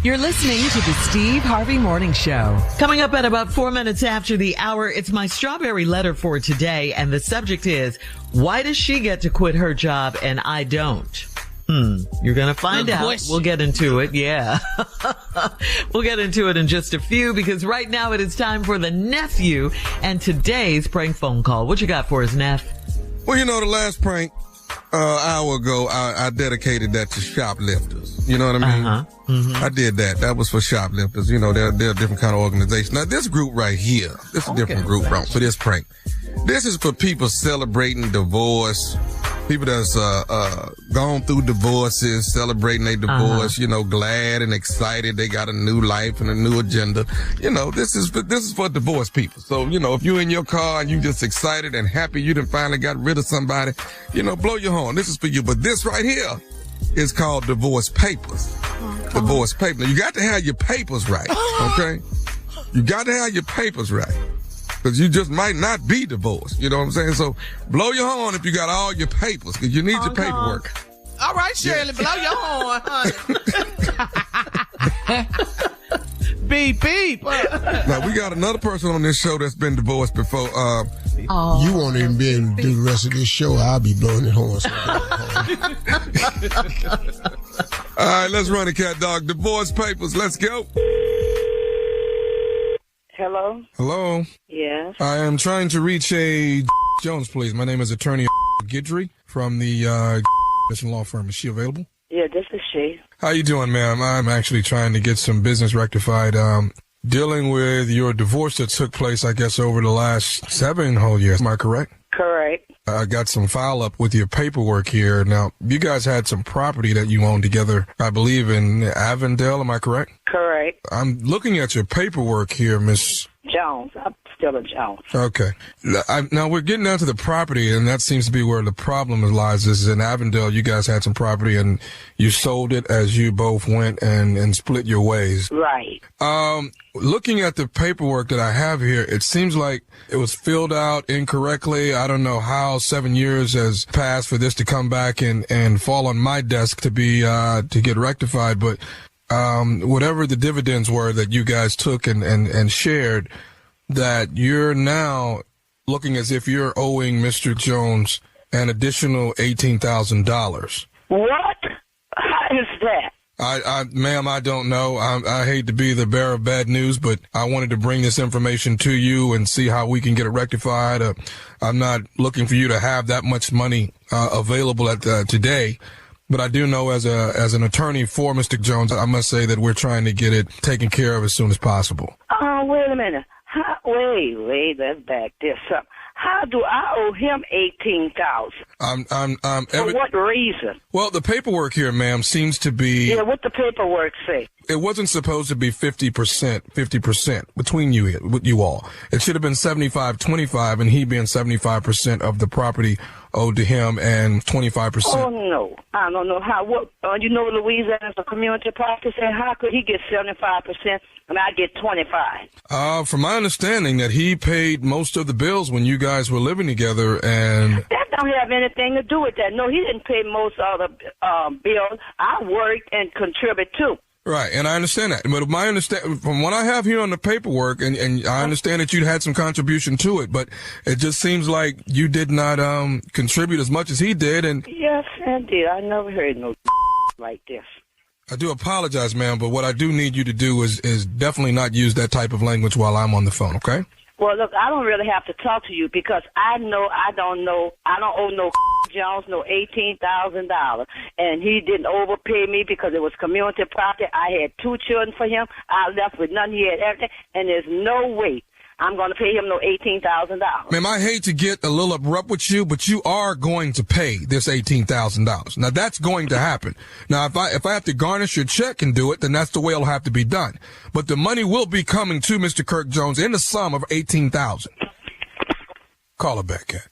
You're listening to the Steve Harvey Morning Show. Coming up at about 4 minutes after the hour, it's my strawberry letter for today, and the subject is, why does she get to quit her job and I don't? You're going to find out. We'll get into it. Yeah. We'll get into it in just a few, because right now it is time for the nephew and today's prank phone call. What you got for us, Neff? Well, you know, the last prank hour ago, I dedicated that to shoplifters. You know what I mean? Mm-hmm. I did that. That was for shoplifters. You know, they're a different kind of organization. Now, this group right here, this is a different group for this prank. This is for people celebrating divorce, people that's gone through divorces, celebrating their divorce, you know, glad and excited they got a new life and a new agenda. You know, this is for divorced people. So, you know, if you're in your car and you just excited and happy you done finally got rid of somebody, you know, blow your horn. This is for you. But this right here is called divorce papers. Divorce papers. Now, you got to have your papers right, okay? You got to have your papers right. Because you just might not be divorced. You know what I'm saying? So blow your horn if you got all your papers, because you need your paperwork. All right, Shirley, blow your horn, honey. Beep, beep. Now, we got another person on this show that's been divorced before. You won't even be able to do the rest of this show. I'll be blowing the horn. All right, let's run it, cat dog. Divorce papers. Let's go. Hello? Hello? Yes. I am trying to reach a Jones, please. My name is Attorney Guidry from the law firm. Is she available? Yeah, this is she. How you doing, ma'am? I'm actually trying to get some business rectified. Dealing with your divorce that took place, I guess, over the last 7 whole years. Am I correct? Correct. I got some file up with your paperwork here. Now, you guys had some property that you owned together, I believe, in Avondale. Am I correct? Correct. I'm looking at your paperwork here, Miss Jones. I'm still a Jones. Okay. Now, we're getting down to the property, and that seems to be where the problem lies. This is in Avondale. You guys had some property, and you sold it as you both went and split your ways. Right. Looking at the paperwork that I have here, it seems like it was filled out incorrectly. I don't know how 7 years has passed for this to come back and fall on my desk to be to get rectified. But whatever the dividends were that you guys took and shared, that you're now looking as if you're owing Mr. Jones an additional $18,000. What? How is that? Ma'am, I don't know. I hate to be the bearer of bad news, but I wanted to bring this information to you and see how we can get it rectified. I'm not looking for you to have that much money available at today, but I do know as an attorney for Mr. Jones, I must say that we're trying to get it taken care of as soon as possible. Oh, wait a minute. Wait, let's back this up. how do I owe him $18,000? For what reason? Well, the paperwork here, ma'am, seems to be. Yeah, what the paperwork say? It wasn't supposed to be 50% between you all. It should have been 75-25, and he being 75% of the property owed to him and 25%. Oh no, I don't know how. What you know, Louisiana is a community property. So how could he get 75% and I get 25? From my understanding, that he paid most of the bills when you guys were living together, and that don't have anything to do with that. No, he didn't pay most of the bills. I worked and contributed too. Right, and I understand that. But from what I have here on the paperwork, and I understand that you had some contribution to it, but it just seems like you did not contribute as much as he did. And yes, indeed, I never heard no like this. I do apologize, ma'am, but what I do need you to do is definitely not use that type of language while I'm on the phone, okay? Well, look, I don't really have to talk to you because I know I don't owe no Jones no $18,000, and he didn't overpay me because it was community property. I had 2 children for him. I left with none. He had everything, and there's no way I'm going to pay him no $18,000. Ma'am, I hate to get a little abrupt with you, but you are going to pay this $18,000. Now, that's going to happen. Now, if I have to garnish your check and do it, then that's the way it'll have to be done. But the money will be coming to Mr. Kirk Jones in the sum of $18,000. Call her back, Kat.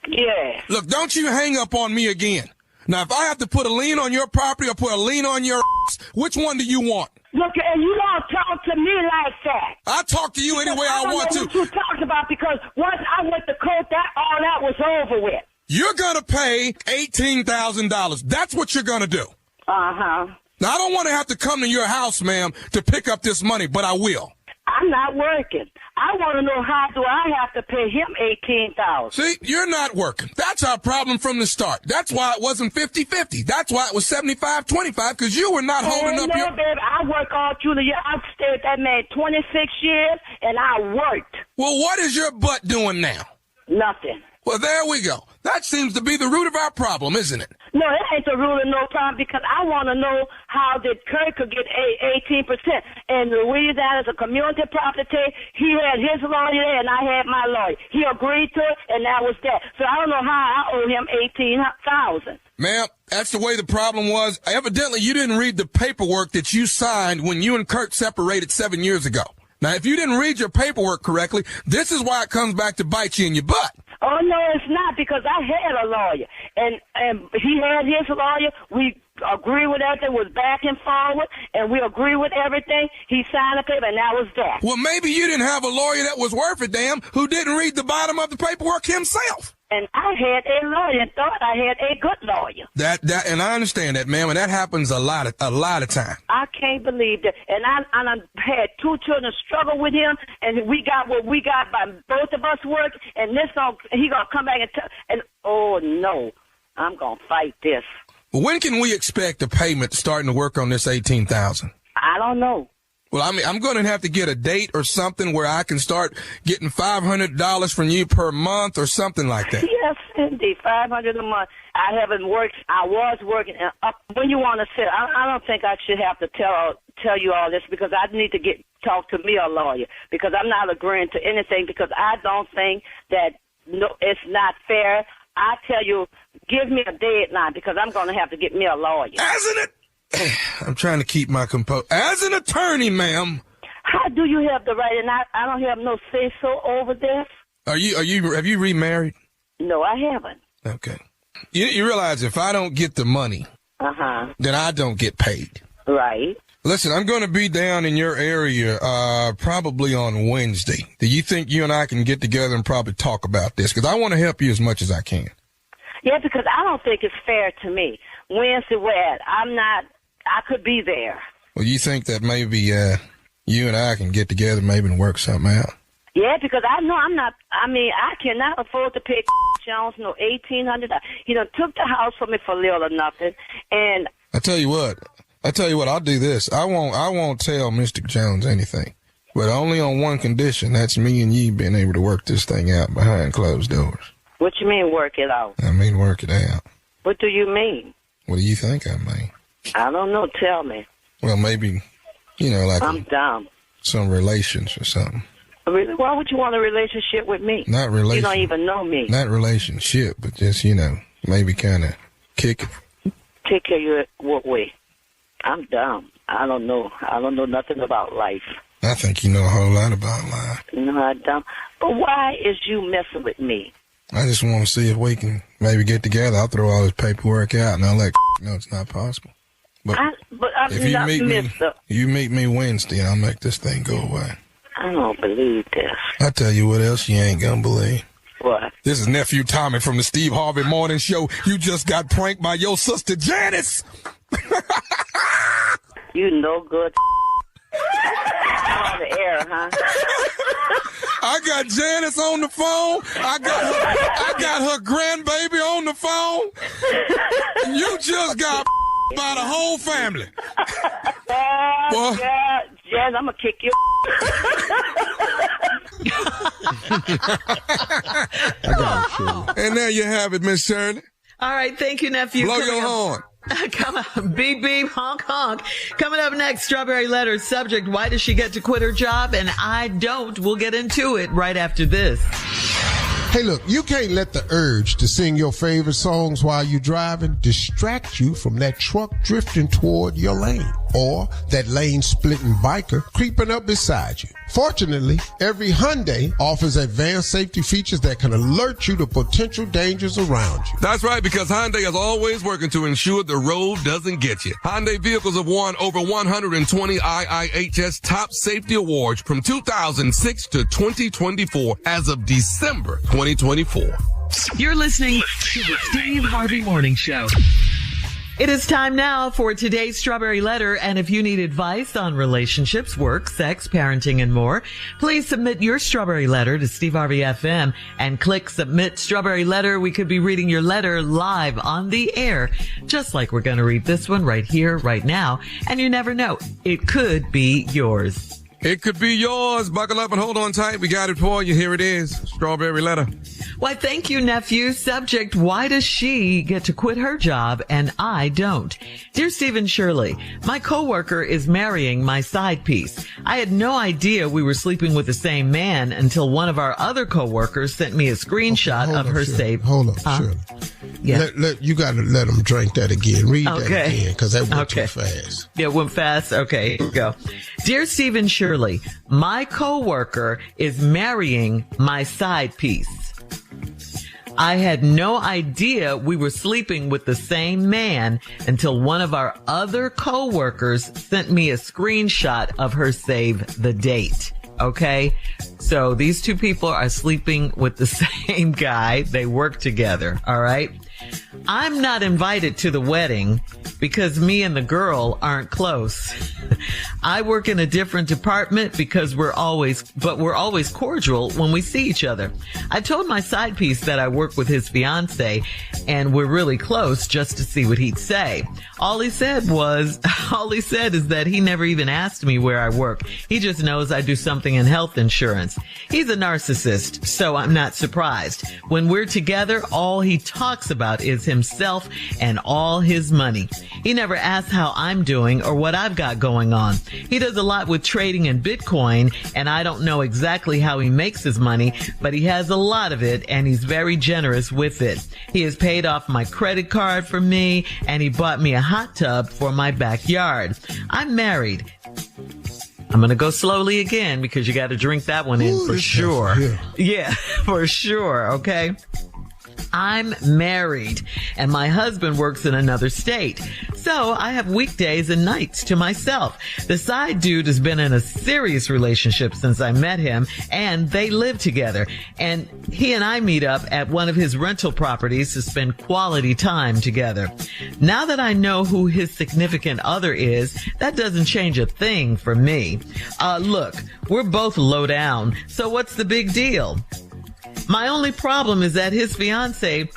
Yeah. Look, don't you hang up on me again. Now, if I have to put a lien on your property or put a lien on your ass, which one do you want? Look, and you don't talk to me like that. I talk to you any way I want to. What you talking about? Because once I went to court, all that was over with. You're gonna pay $18,000. That's what you're gonna do. Uh-huh. Now, I don't want to have to come to your house, ma'am, to pick up this money, but I will. I'm not working. I want to know how do I have to pay him $18,000. See, you're not working. That's our problem from the start. That's why it wasn't 50-50. That's why it was 75-25, because you were not holding up your... baby, I work all through the year. I've stayed with that man 26 years, and I worked. Well, what is your butt doing now? Nothing. Well, there we go. That seems to be the root of our problem, isn't it? No, it ain't the root of no problem, because I want to know how did Kirk could get 18%. And Louisiana is a community property. He had his lawyer and I had my lawyer. He agreed to it, and that was that. So I don't know how I owe him $18,000. Ma'am, that's the way the problem was. Evidently, you didn't read the paperwork that you signed when you and Kurt separated 7 years ago. Now, if you didn't read your paperwork correctly, this is why it comes back to bite you in your butt. Oh, no, it's not, because I had a lawyer, and he had his lawyer. We agree with everything, was back and forward, and we agree with everything. He signed a paper, and that was that. Well, maybe you didn't have a lawyer that was worth a damn who didn't read the bottom of the paperwork himself. And I had a lawyer and thought I had a good lawyer. And I understand that, ma'am, and that happens a lot of time. I can't believe that. And I had 2 children struggle with him, and we got what we got by both of us work, and he gonna come back and oh no, I'm gonna fight this. Well, when can we expect the payment starting to work on this $18,000? I don't know. Well, I mean, I'm going to have to get a date or something where I can start getting $500 from you per month or something like that. Yes, indeed, $500 a month. I haven't worked. I was working. When you want to sit, I don't think I should have to tell you all this, because I need to talk to me a lawyer, because I'm not agreeing to anything, because I don't think that it's not fair. I tell you, give me a deadline, because I'm going to have to get me a lawyer. Hasn't it? I'm trying to keep my composure. As an attorney, ma'am. How do you have the right? And I don't have no say-so over this. Have you remarried? No, I haven't. Okay. You realize if I don't get the money, then I don't get paid. Right. Listen, I'm going to be down in your area probably on Wednesday. Do you think you and I can get together and probably talk about this? Because I want to help you as much as I can. Yeah, because I don't think it's fair to me. Wednesday, where? I could be there. Well, you think that maybe you and I can get together maybe and work something out? Yeah, because I know I cannot afford to pay Jones no $1,800. He done took the house from me for little or nothing. And I tell you what, I'll do this. I won't tell Mr. Jones anything, but only on one condition. That's me and you being able to work this thing out behind closed doors. What you mean, work it out? I mean, work it out. What do you mean? What do you think I mean? I don't know. Tell me. Well, maybe, like I'm dumb. Some relations or something. Really? Why would you want a relationship with me? Not relationship. You don't even know me. Not relationship, but just, maybe kind of kick it. Take care of you what way? I'm dumb. I don't know. I don't know nothing about life. I think you know a whole lot about life. No, I don't. But why is you messing with me? I just want to see if we can maybe get together. I'll throw all this paperwork out and I'll let know it's not possible. But if you meet me Wednesday and I'll make this thing go away. I don't believe this. I'll tell you what else you ain't gonna believe. What? This is Nephew Tommy from the Steve Harvey Morning Show. You just got pranked by your sister Janice. You no good. On the air, huh? I got Janice on the phone. I got her grandbaby on the phone. You just got by the whole family. Yeah, Jan, I'm gonna kick you. And there you have it, Miss Shirley. All right, thank you, nephew. Blow your horn. Come on, beep, beep, honk, honk. Coming up next, Strawberry Letter subject, why does she get to quit her job? And I don't. We'll get into it right after this. Hey, look, you can't let the urge to sing your favorite songs while you're driving distract you from that truck drifting toward your lane or that lane-splitting biker creeping up beside you. Fortunately, every Hyundai offers advanced safety features that can alert you to potential dangers around you. That's right, because Hyundai is always working to ensure the road doesn't get you. Hyundai vehicles have won over 120 IIHS top safety awards from 2006 to 2024 as of December 2024. You're listening to the Steve Harvey Morning Show. It is time now for today's Strawberry Letter, and if you need advice on relationships, work, sex, parenting, and more, please submit your Strawberry Letter to Steve Harvey FM and click Submit Strawberry Letter. We could be reading your letter live on the air, just like we're going to read this one right here, right now, and you never know, it could be yours. It could be yours. Buckle up and hold on tight. We got it for you. Here it is. Strawberry Letter. Why, thank you, nephew. Subject, why does she get to quit her job and I don't? Dear Stephen Shirley, my coworker is marrying my side piece. I had no idea we were sleeping with the same man until one of our other coworkers sent me a screenshot of her saved. Hold on, Shirley. Yeah. You got to let them drink that again. Read that again, because that went too fast. Yeah, it went fast. Okay, here we go. Dear Stephen Shirley, my coworker is marrying my side piece. I had no idea we were sleeping with the same man until one of our other coworkers sent me a screenshot of her save the date. Okay? So these two people are sleeping with the same guy. They work together. All right? I'm not invited to the wedding because me and the girl aren't close. I work in a different department because we're always cordial when we see each other. I told my side piece that I work with his fiance and we're really close just to see what he'd say. All he said is that he never even asked me where I work. He just knows I do something in health insurance. He's a narcissist, so I'm not surprised. When we're together, all he talks about is himself and all his money. He never asks how I'm doing or what I've got going on. He does a lot with trading in Bitcoin, and I don't know exactly how he makes his money, but he has a lot of it, and he's very generous with it. He has paid off my credit card for me, and he bought me a hot tub for my backyard. I'm married. I'm going to go slowly again because you got to drink that one in for sure. Yeah, for sure. Okay. I'm married and my husband works in another state. So I have weekdays and nights to myself. The side dude has been in a serious relationship since I met him and they live together. And he and I meet up at one of his rental properties to spend quality time together. Now that I know who his significant other is, that doesn't change a thing for me. Look, we're both low down. So what's the big deal? My only problem is that his fiance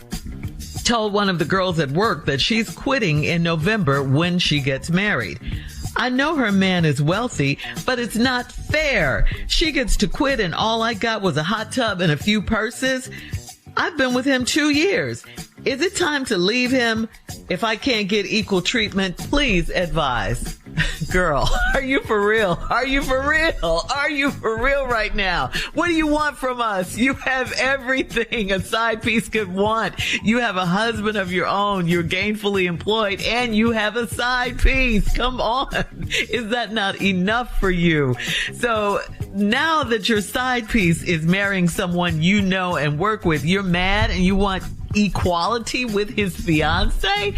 told one of the girls at work that she's quitting in November when she gets married. I know her man is wealthy, but it's not fair. She gets to quit and all I got was a hot tub and a few purses. I've been with him 2 years. Is it time to leave him? If I can't get equal treatment, please advise. Girl, are you for real? Are you for real? Are you for real right now? What do you want from us? You have everything a side piece could want. You have a husband of your own. You're gainfully employed and you have a side piece. Come on. Is that not enough for you? So now that your side piece is marrying someone you know and work with, you're mad and you want equality with his fiance?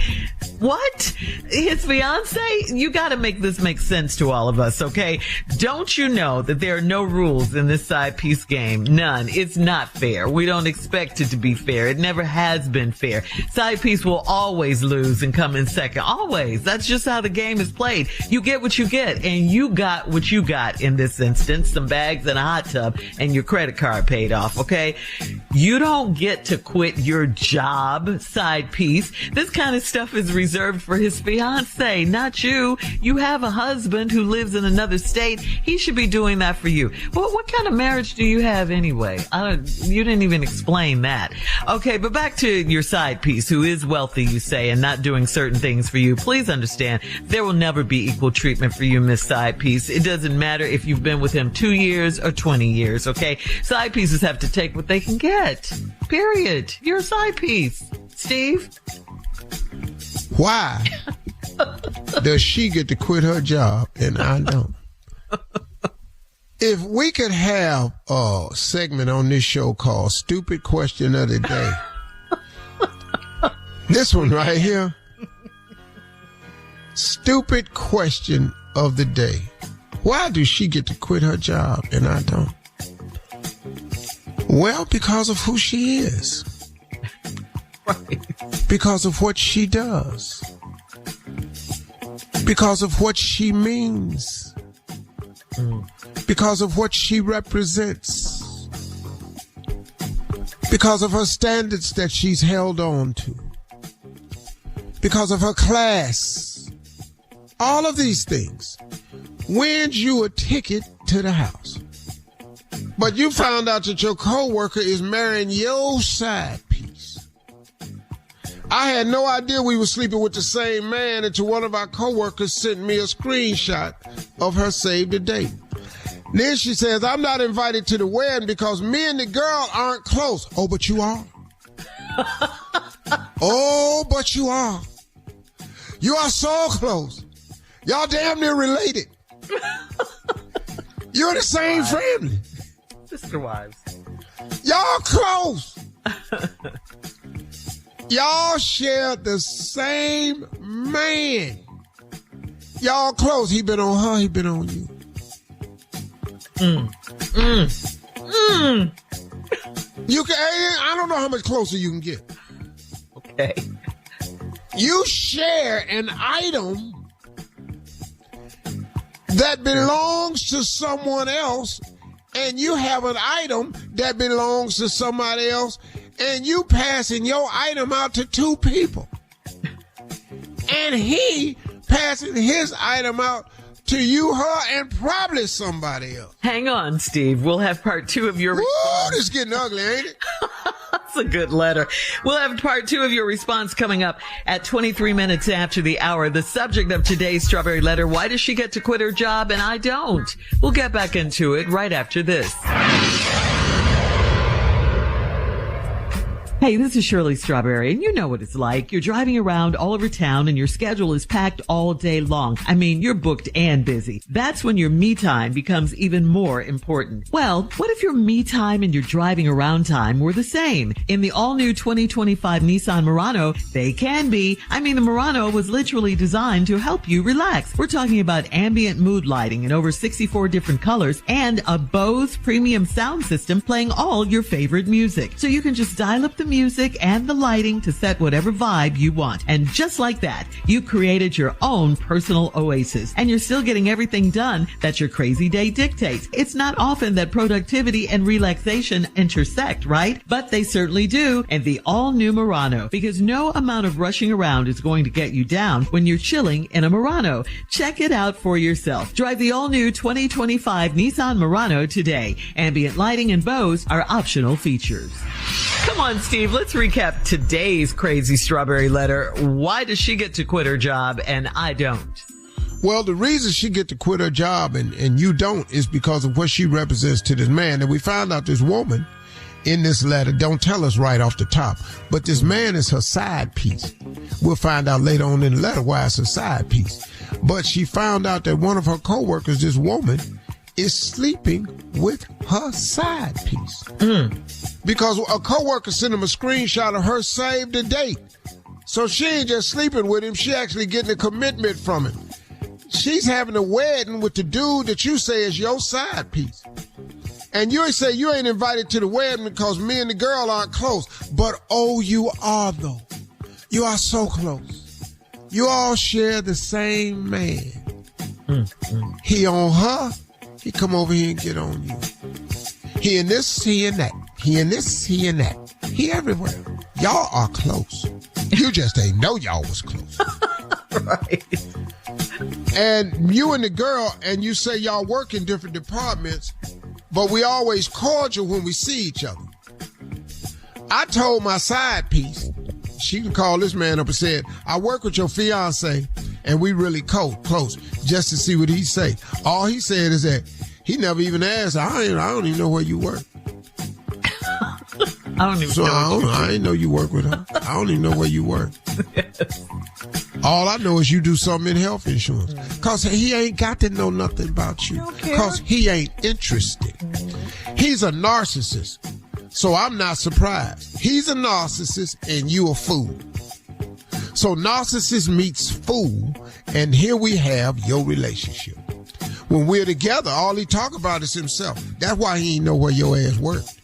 What? His fiance? You gotta make this make sense to all of us, okay? Don't you know that there are no rules in this side piece game? None. It's not fair. We don't expect it to be fair. It never has been fair. Side piece will always lose and come in second. Always. That's just how the game is played. You get what you get, and you got what you got in this instance. Some bags and a hot tub, and your credit card paid off, okay? You don't get to quit your job, side piece. This kind of stuff is reserved for his fiance, not you. You have a husband who lives in another state. He should be doing that for you. Well, what kind of marriage do you have anyway? You didn't even explain that. Okay, but back to your side piece, who is wealthy, you say, and not doing certain things for you. Please understand, there will never be equal treatment for you, Miss Side Piece. It doesn't matter if you've been with him 2 years or 20 years, okay? Side pieces have to take what they can get. Period. You're a side piece. Steve? Why does she get to quit her job and I don't? If we could have a segment on this show called Stupid Question of the Day. This one right here. Stupid Question of the Day. Why does she get to quit her job and I don't? Well, because of who she is. Right. Because of what she does. Because of what she means. Because of what she represents. Because of her standards that she's held on to. Because of her class. All of these things wins you a ticket to the house. But you found out that your coworker is marrying your side piece. I had no idea we were sleeping with the same man until one of our coworkers sent me a screenshot of her saved a date. Then she says, I'm not invited to the wedding because me and the girl aren't close. Oh, but you are. Oh, but you are. You are so close. Y'all damn near related. You're the same family. Sister wives. Y'all close. Y'all share the same man. Y'all close. He been on her, he been on you. You can, I don't know how much closer you can get. Okay. You share an item that belongs to someone else, and you have an item that belongs to somebody else, and you passing your item out to two people. And he passing his item out to you, her, and probably somebody else. Hang on, Steve. We'll have part 2 of your response. Ooh, this is getting ugly, ain't it? That's a good letter. We'll have part 2 of your response coming up at 23 minutes after the hour. The subject of today's Strawberry Letter, why does she get to quit her job and I don't? We'll get back into it right after this. Hey, this is Shirley Strawberry, and you know what it's like. You're driving around all over town, and your schedule is packed all day long. I mean, you're booked and busy. That's when your me time becomes even more important. Well, what if your me time and your driving around time were the same? In the all-new 2025 Nissan Murano, they can be. I mean, the Murano was literally designed to help you relax. We're talking about ambient mood lighting in over 64 different colors and a Bose premium sound system playing all your favorite music. So you can just dial up the music and the lighting to set whatever vibe you want. And just like that, you created your own personal oasis. And you're still getting everything done that your crazy day dictates. It's not often that productivity and relaxation intersect, right? But they certainly do in the all-new Murano, because no amount of rushing around is going to get you down when you're chilling in a Murano. Check it out for yourself. Drive the all-new 2025 Nissan Murano today. Ambient lighting and Bose are optional features. Come on, Steve, let's recap today's crazy Strawberry Letter. Why does she get to quit her job and I don't? Well, the reason she get to quit her job and you don't is because of what she represents to this man. And we found out this woman in this letter don't tell us right off the top, but this man is her side piece. We'll find out later on in the letter why it's a side piece. But she found out that one of her coworkers, this woman, is sleeping with her side piece. Because a coworker sent him a screenshot of her saved the date. So she ain't just sleeping with him, she actually getting a commitment from him. She's having a wedding with the dude that you say is your side piece. And you say you ain't invited to the wedding because me and the girl aren't close. But, oh, you are, though. You are so close. You all share the same man. He on her, he come over here and get on you. He in this, he in that. He in this, he in that. He everywhere. Y'all are close. You just ain't know y'all was close. Right. And you and the girl, and you say y'all work in different departments, but we always cordial when we see each other. I told my side piece, she can call this man up and said, I work with your fiance, and we really close, just to see what he say. All he said is that he never even asked, I don't even know where you work. I don't even know. I didn't know you work with her. I don't even know where you work. Yes. All I know is you do something in health insurance. Because he ain't got to know nothing about you. Because he ain't interested. He's a narcissist. So I'm not surprised. He's a narcissist and you a fool. So narcissist meets fool, and here we have your relationship. When we're together, all he talk about is himself. That's why he ain't know where your ass worked.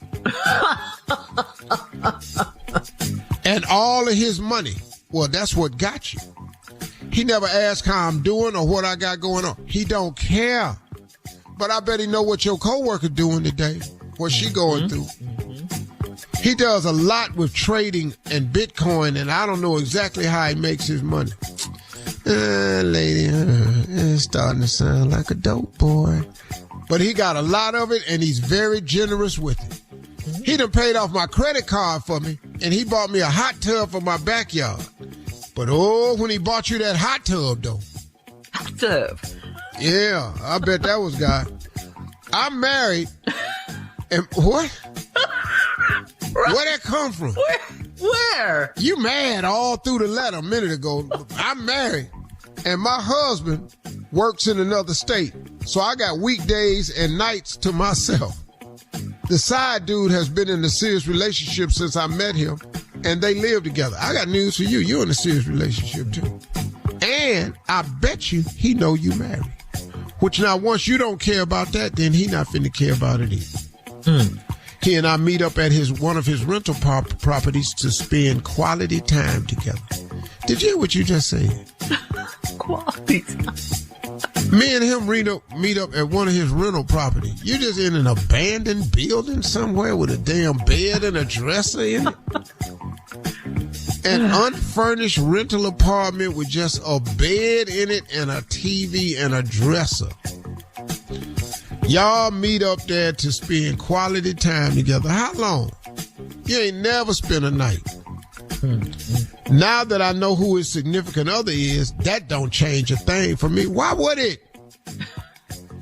And all of his money, well, that's what got you. He never asked how I'm doing or what I got going on. He don't care. But I bet he know what your coworker doing today, what she going through. He does a lot with trading and Bitcoin, and I don't know exactly how he makes his money. Lady, it's starting to sound like a dope boy. But he got a lot of it, and he's very generous with it. He done paid off my credit card for me, and he bought me a hot tub for my backyard. But when he bought you that hot tub, though. Hot tub? Yeah, I bet that was God. I'm married, and what? Where that come from? Where? You mad all through the letter a minute ago. I'm married, and my husband works in another state, so I got weekdays and nights to myself. The side dude has been in a serious relationship since I met him, and they live together. I got news for you. You're in a serious relationship, too. And I bet you he know you married. Which now, once you don't care about that, then he not finna care about it either. He and I meet up at one of his rental properties to spend quality time together. Did you hear what you just said? Quality time. Me and him meet up at one of his rental properties. You just in an abandoned building somewhere with a damn bed and a dresser in it? An unfurnished rental apartment with just a bed in it and a TV and a dresser. Y'all meet up there to spend quality time together. How long? You ain't never spent a night. Now that I know who his significant other is, that don't change a thing for me. Why would it?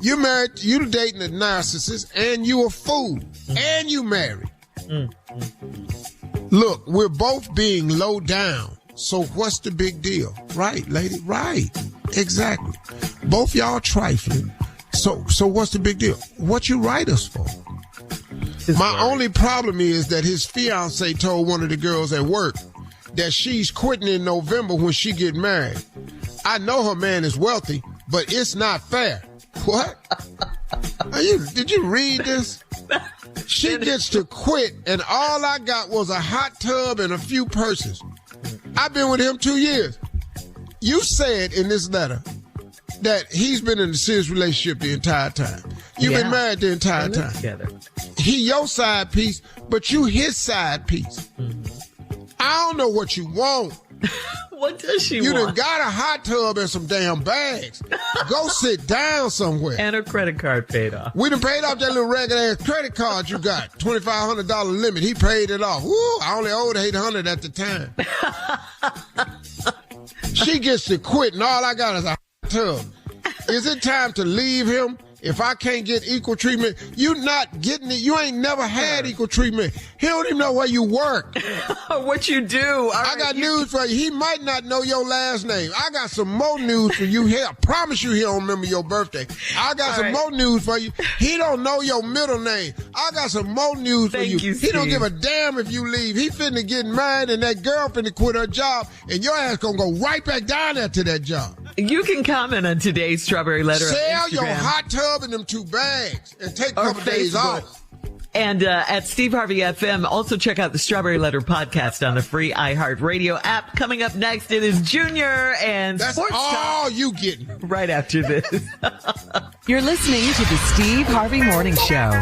You married, you dating a narcissist, and you a fool, and you married. Look, we're both being low down, so what's the big deal? Right, lady, right. Exactly. Both y'all trifling, so what's the big deal? What you write us for? My only problem is that his fiance told one of the girls at work that she's quitting in November when she get married. I know her man is wealthy, but it's not fair. What? Did you read this? She gets to quit, and all I got was a hot tub and a few purses. I've been with him 2 years. You said in this letter that he's been in a serious relationship the entire time. You've been married the entire time. Together. He your side piece, but you his side piece. I don't know what you want. What does she want? You want? done got a hot tub and some damn bags. Go sit down somewhere. And her credit card paid off. We done paid off that little ragged-ass credit card you got. $2,500 limit. He paid it off. Woo, I only owed $800 at the time. She gets to quit, and all I got is a hot tub. Is it time to leave him? If I can't get equal treatment, you not getting it. You ain't never had equal treatment. He don't even know where you work. What you do. I got news for you. He might not know your last name. I got some more news for you here. I promise you he don't remember your birthday. I got some more news for you. He don't know your middle name. I got some more news for you. He don't give a damn if you leave. He finna get married and that girl finna quit her job and your ass gonna go right back down there to that job. You can comment on today's Strawberry Letter. Sell your hot tub in them 2 bags and take a couple days off. And at Steve Harvey FM, also check out the Strawberry Letter podcast on the free iHeartRadio app. Coming up next, it is Junior and That's Sports all Talk. you getting. Right after this. You're listening to the Steve Harvey Morning Show.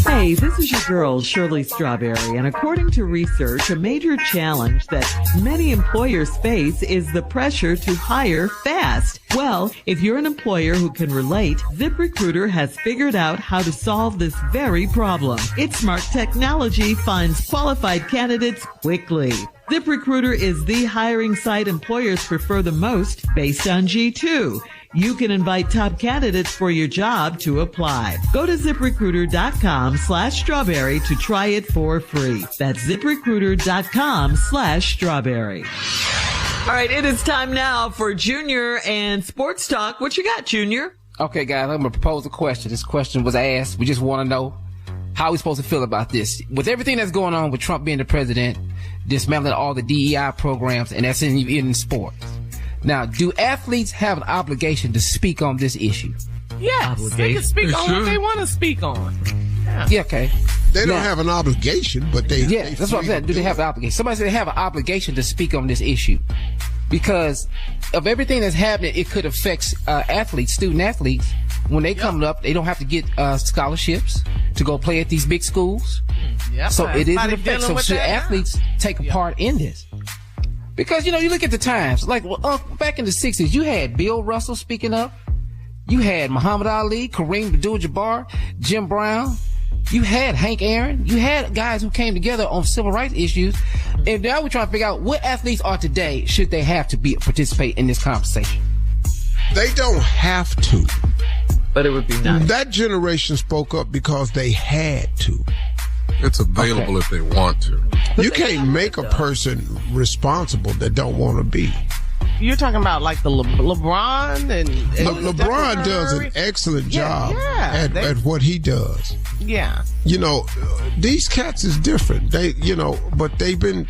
Hey, this is your girl, Shirley Strawberry, and according to research, a major challenge that many employers face is the pressure to hire fast. Well, if you're an employer who can relate, ZipRecruiter has figured out how to solve this very problem. Its smart technology finds qualified candidates quickly. ZipRecruiter is the hiring site employers prefer the most based on G2. You can invite top candidates for your job to apply. Go to ZipRecruiter.com/strawberry to try it for free. That's ZipRecruiter.com/strawberry. All right, it is time now for Junior and Sports Talk. What you got, Junior? Okay, guys, I'm going to propose a question. This question was asked. We just want to know how we're supposed to feel about this. With everything that's going on with Trump being the president, dismantling all the DEI programs, and that's in sports. Now, do athletes have an obligation to speak on this issue? Yes, they can speak on what they want to speak on. Yeah, okay. They don't have an obligation, but they... Yeah, that's what I'm saying. Do they have an obligation? Somebody said they have an obligation to speak on this issue. Because of everything that's happening, it could affect athletes, student athletes. When they come up, they don't have to get scholarships to go play at these big schools. Yep. So it is an effect. So should athletes take a part in this? Because, you know, you look at the times, like back in the 60s, you had Bill Russell speaking up. You had Muhammad Ali, Kareem Abdul-Jabbar, Jim Brown. You had Hank Aaron. You had guys who came together on civil rights issues. And now we're trying to figure out what athletes are today, should they have to participate in this conversation. They don't have to. But it would be nice. That generation spoke up because they had to. It's available if they want to. You can't make a person responsible that don't want to be. You're talking about like the LeBron and LeBron does an excellent job at what he does. Yeah. You know, these cats is different. They, you know, but they've been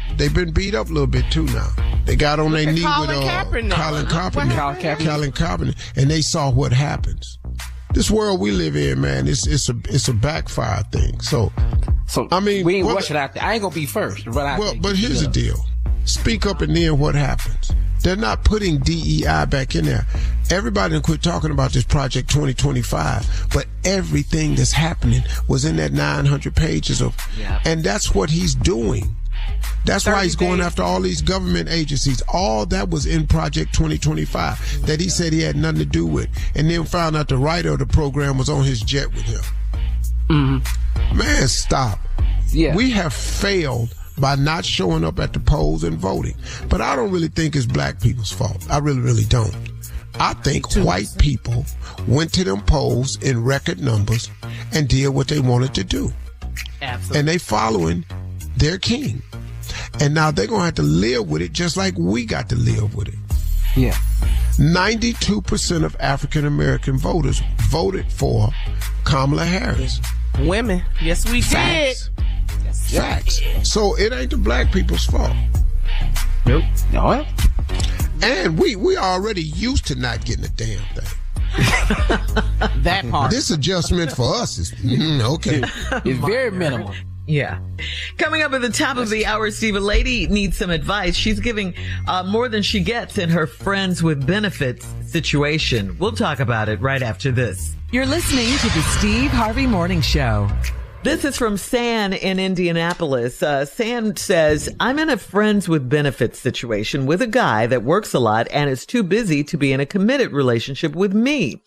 beat up a little bit too now. They got on their knee with Colin Kaepernick, and they saw what happens. This world we live in, man, it's a backfire thing. So I mean, we ain't rushing out there. I ain't gonna be first. But here's the deal: speak up, and then what happens? They're not putting DEI back in there. Everybody done quit talking about this Project 2025, but everything that's happening was in that 900 pages of, and that's what he's doing. That's why he's going after all these government agencies. All that was in Project 2025 that he said he had nothing to do with, and then found out the writer of the program was on his jet with him. Mm-hmm. Man, stop. Yeah. We have failed by not showing up at the polls and voting. But I don't really think it's black people's fault. I really, really don't. I think white people went to them polls in record numbers and did what they wanted to do. Absolutely. And they following their king. And now they're going to have to live with it just like we got to live with it. Yeah. 92% of African American voters voted for Kamala Harris. Women. Yes, we did. Facts. So it ain't the black people's fault. Nope. No. And we already used to not getting a damn thing. That part. This adjustment for us is okay. It's very minimal. Yeah. Coming up at the top of the hour, Steve, a lady needs some advice. She's giving more than she gets in her friends with benefits situation. We'll talk about it right after this. You're listening to the Steve Harvey Morning Show. This is from San in Indianapolis. San says, I'm in a friends with benefits situation with a guy that works a lot and is too busy to be in a committed relationship with me.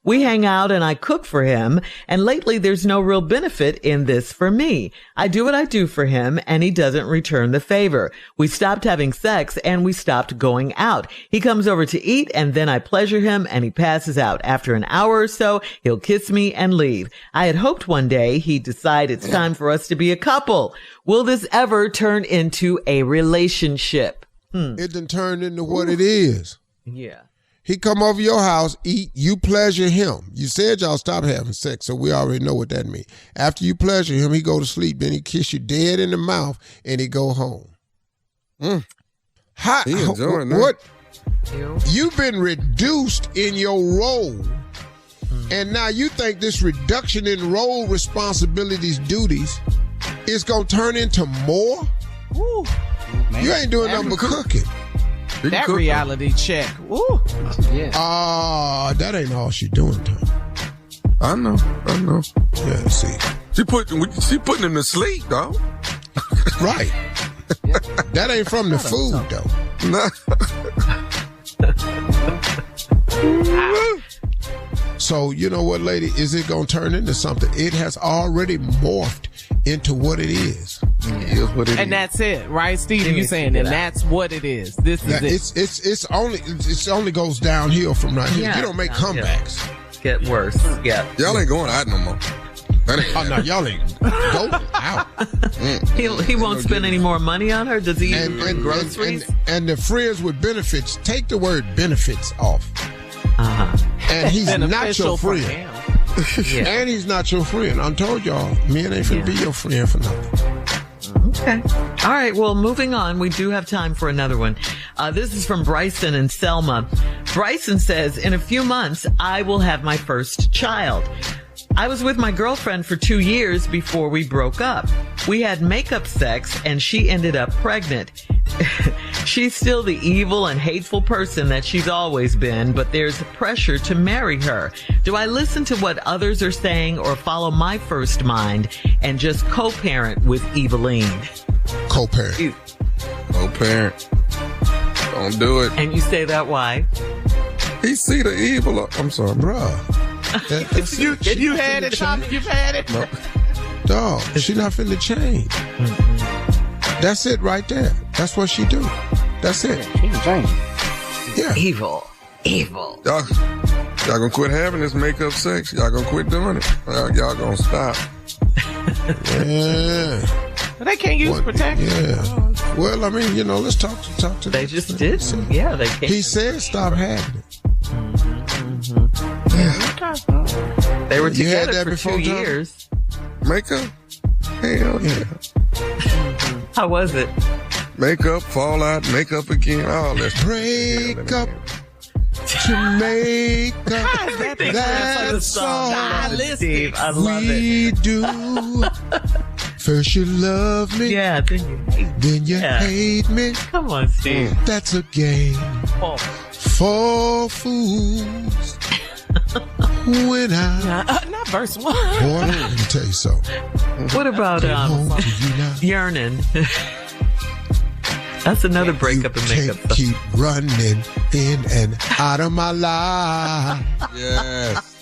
We hang out and I cook for him. And lately there's no real benefit in this for me. I do what I do for him and he doesn't return the favor. We stopped having sex and we stopped going out. He comes over to eat and then I pleasure him and he passes out. After an hour or so, he'll kiss me and leave. I had hoped one day he'd decide it's time for us to be a couple. Will this ever turn into a relationship? It done turned into what it is. Yeah. He come over your house, eat, you pleasure him. You said y'all stopped having sex, so we already know what that means. After you pleasure him, he go to sleep, then he kiss you dead in the mouth, and he go home. He enjoying that. What? You've been reduced in your role, and now you think this reduction in role responsibilities, duties, is going to turn into more? Ooh, man. You ain't doing nothing but cooking. That reality check. Ooh. Yeah. That ain't all she doing, Tom. I know. Yeah, see. She putting him to sleep, though. Right. That ain't from the food, though. So, you know what, lady? Is it going to turn into something? It has already morphed into what it is. It is what it is. And that's it, right, Steve? You saying, and that's what it is. This is it. It's only goes downhill from right here. Yeah, You don't make comebacks. Get worse. Yeah. Y'all ain't going out no more. Oh, no, y'all ain't go out. He won't spend any more money on her? Does he even bring groceries? And the friends with benefits, take the word benefits off. Uh-huh. And he's not your friend. Yeah. And he's not your friend. I told y'all, men ain't finna be your friend for nothing. Okay. All right. Well, moving on. We do have time for another one. This is from Bryson and Selma. Bryson says, in a few months, I will have my first child. I was with my girlfriend for 2 years before we broke up. We had makeup sex and she ended up pregnant. She's still the evil and hateful person that she's always been, but there's pressure to marry her. Do I listen to what others are saying or follow my first mind and just co-parent with Eveline? Co-parent. Co-parent. Don't do it. And you say that why? He see the evil. I'm sorry. Bruh. You had it, Tommy. You've had it. No. Dog, she not finna change. That's it right there. That's what she do. That's it. She can change. Yeah. Evil. Y'all gonna quit having this makeup sex. Y'all gonna quit doing it. Y'all gonna stop. Yeah. But they can't use protection. Yeah. Well, I mean, let's talk to They just did. Yeah, they can't. He said stop having it. They were You had together that for before, 2 Tom? years. Makeup? Hell yeah. How was it? Makeup, fall out, makeup again, all that. Break up to make up. That's all Steve, I love we do. First you love me, Yeah, then you hate me. come on, Steve. That's a game Oh. for fools. When Not verse 1. boy, let me tell you something. What about Home to you now. yearning? That's another breakup in makeup. Can't keep running in and out of my life. Yes.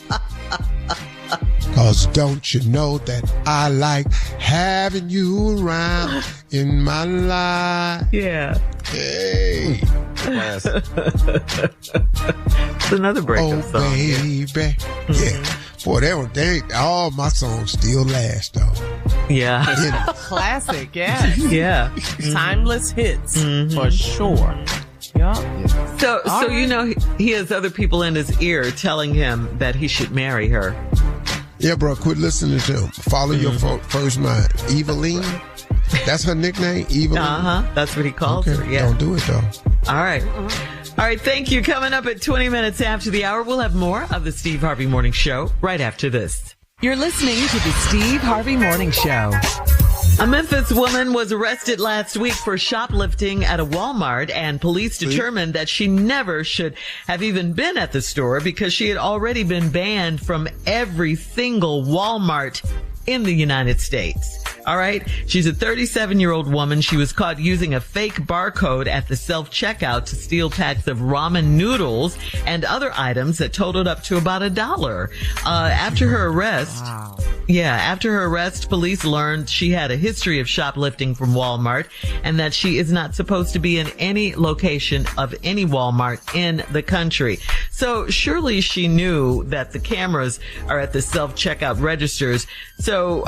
Cause don't you know that I like having you around in my life? Yeah. Hey. Classic. It's another breakup Oh, song. baby. Yeah. Boy, all my songs still last, though. Yeah. Classic, yes. Yeah. Timeless hits, for sure. Yeah. So All right. he has other people in his ear telling him that he should marry her. Yeah, bro, quit listening to him. Follow your first mind. Eveline? That's her nickname, Eveline? Uh-huh. That's what he calls her. Yeah. Don't do it, though. All right. All right. Thank you. Coming up at 20 minutes after the hour, we'll have more of the Steve Harvey Morning Show right after this. You're listening to the Steve Harvey Morning Show. A Memphis woman was arrested last week for shoplifting at a Walmart, and police determined that she never should have even been at the store because she had already been banned from every single Walmart in the United States. All right. She's a 37-year-old woman. She was caught using a fake barcode at the self-checkout to steal packs of ramen noodles and other items that totaled up to about $1. After her arrest, police learned she had a history of shoplifting from Walmart and that she is not supposed to be in any location of any Walmart in the country. So surely she knew that the cameras are at the self-checkout registers. So,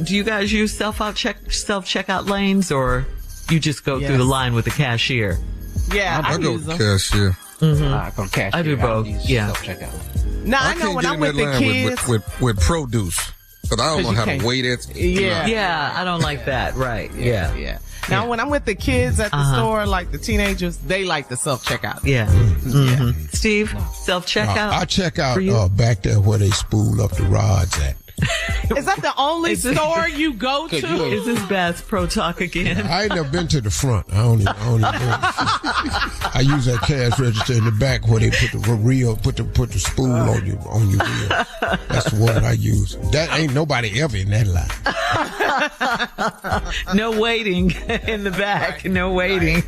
do you guys use self-checkout lanes, or you just go through the line with the cashier? Yeah, I go with the cashier. Mm-hmm. I do both. Yeah. Now I know when I'm with the kids with produce, but I don't know how to wait it. Yeah, I don't like that. Right. Yeah. Now when I'm with the kids at the store, like the teenagers, they like the self-checkout. Yeah. Mm-hmm. Steve, self-checkout? I check out back there where they spool up the rods at. Is that the only store you go to? Is this Bass Pro Talk again? I ain't never been to the front. I only I use that cash register in the back where they put the put the spool on your wheel. That's the one I use. That ain't nobody ever in that line. No waiting in the back. No waiting.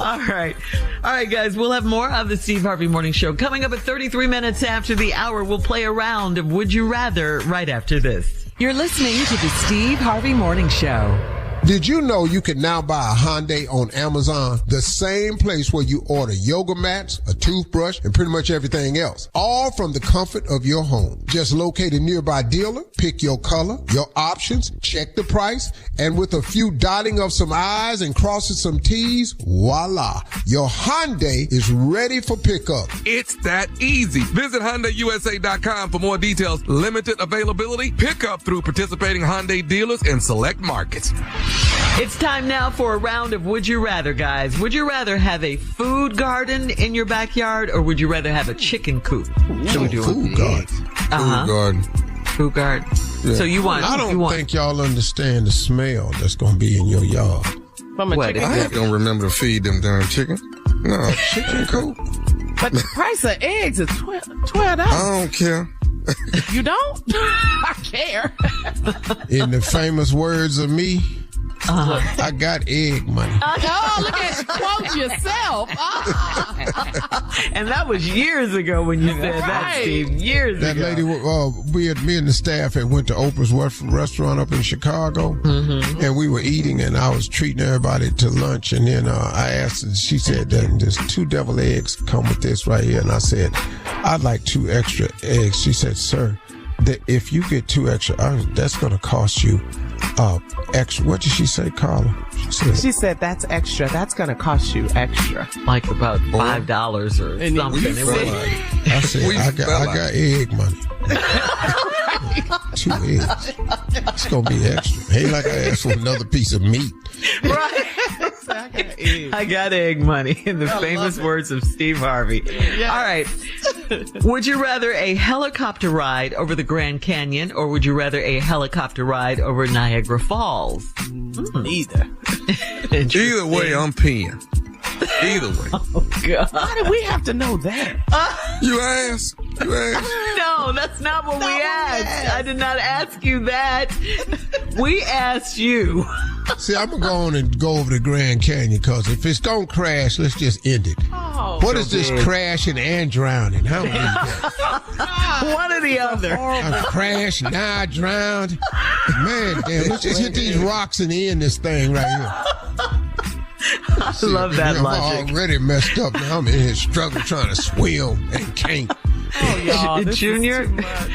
All right, guys. We'll have more of the Steve Harvey Morning Show coming up at 33 minutes after the hour. We'll play a round of Would You Rather right after this. You're listening to the Steve Harvey Morning Show. Did you know you can now buy a Hyundai on Amazon? The same place where you order yoga mats, a toothbrush, and pretty much everything else. All from the comfort of your home. Just locate a nearby dealer, pick your color, your options, check the price, and with a few dotting of some I's and crossing some T's, voila. Your Hyundai is ready for pickup. It's that easy. Visit HyundaiUSA.com for more details. Limited availability, pickup through participating Hyundai dealers in select markets. It's time now for a round of Would You Rather, guys. Would you rather have a food garden in your backyard, or would you rather have a chicken coop? Should we do food garden? Food garden. Food garden. Yeah. So you want? I don't think y'all understand the smell that's going to be in your yard. From a chicken. I ain't gonna remember to feed them damn chicken. No, chicken coop. But the price of eggs is $12. I don't care. You don't? I care. In the famous words of me, I got egg money. Oh, look at you quote yourself. And that was years ago when you said that, Steve. Years ago. That lady, me and the staff had went to Oprah's restaurant up in Chicago, and we were eating, and I was treating everybody to lunch, and then I asked her, she said, there's 2 deviled eggs come with this right here, and I said, I'd like 2 extra eggs. She said, sir, that if you get 2 extra, that's going to cost you extra. What did she say, Carla? She said that's extra. That's going to cost you extra. Like about $5 or something. I said, I got egg money. 2 eggs. It's going to be extra. Ain't like I asked for another piece of meat. Right. I got egg money, in the famous words of Steve Harvey. Yes. All right. Would you rather a helicopter ride over the Grand Canyon, or would you rather a helicopter ride over Niagara Falls? Either. Either way, I'm peeing. Either way. Oh, God. Why do we have to know that? You asked. No, that's not what we asked. I did not ask you that. We asked you. See, I'm going to go on and go over the Grand Canyon, because if it's going to crash, let's just end it. What is this crashing and drowning? How many one or the other. I crashed, now I drowned. Man, damn, let's just hit these rocks and end this thing right here. I love that logic. I'm already messed up now. I'm in here struggling trying to swim and can't. Oh, y'all, Junior?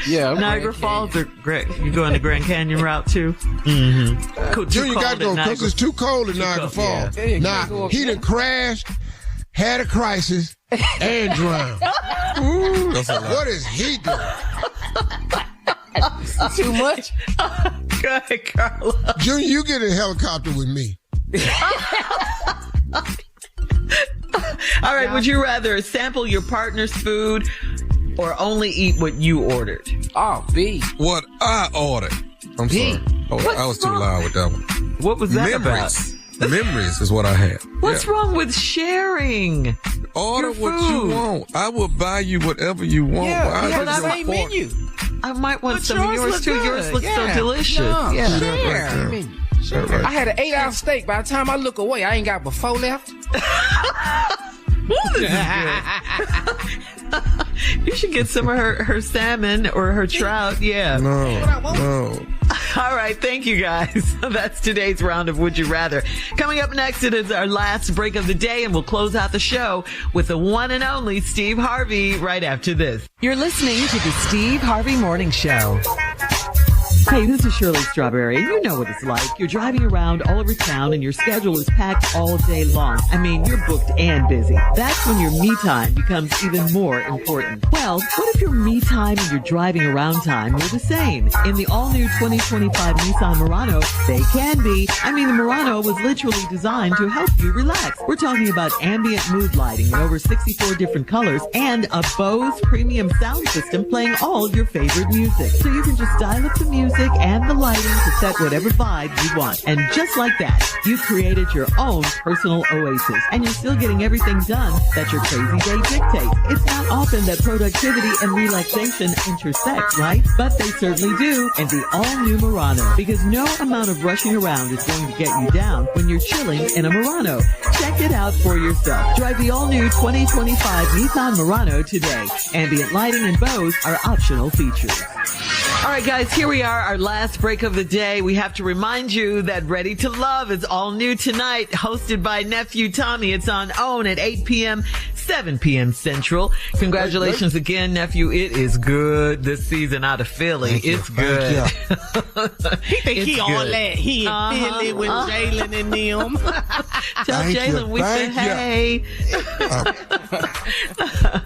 Yeah. Niagara Falls are great. You going the Grand Canyon route too? Mm-hmm. Junior got to go because it's too cold in Niagara Falls. Yeah. Nah, he done crashed, had a crisis, and drowned. What is he doing? Too much? Go ahead, Carla. Junior, you get in a helicopter with me. All right, would you rather sample your partner's food or only eat what you ordered? Oh, B. What I ordered. I'm sorry. I was too loud with that one. What was that about? Memories is what I had. What's wrong with sharing? Order what you want. I will buy you whatever you want. Yeah, we have the same menu. I might want But some of yours too. look Yours good. looks so delicious. No, Yeah. share. I mean, I had an 8-ounce steak. By the time I look away, I ain't got but 4 left. This is good. You should get some of her salmon or her trout. Yeah. No. All right. Thank you, guys. That's today's round of Would You Rather. Coming up next, it is our last break of the day, and we'll close out the show with the one and only Steve Harvey right after this. You're listening to the Steve Harvey Morning Show. Hey, this is Shirley Strawberry. You know what it's like. You're driving around all over town and your schedule is packed all day long. I mean, you're booked and busy. That's when your me time becomes even more important. Well, what if your me time and your driving around time were the same? In the all-new 2025 Nissan Murano, they can be. I mean, the Murano was literally designed to help you relax. We're talking about ambient mood lighting in over 64 different colors and a Bose premium sound system playing all your favorite music. So you can just dial up the music and the lighting to set whatever vibe you want. And just like that, you created your own personal oasis. And you're still getting everything done that your crazy day dictates. It's not often that productivity and relaxation intersect, right? But they certainly do in the all-new Murano. Because no amount of rushing around is going to get you down when you're chilling in a Murano. Check it out for yourself. Drive the all-new 2025 Nissan Murano today. Ambient lighting and Bose are optional features. All right, guys, here we are, our last break of the day. We have to remind you that Ready to Love is all new tonight, hosted by Nephew Tommy. It's on OWN at 8 p.m., 7 p.m. Central. Congratulations again, Nephew. It is good this season out of Philly. It's good. He think he all that. He in Philly with Jalen and them. Tell Jalen we said hey.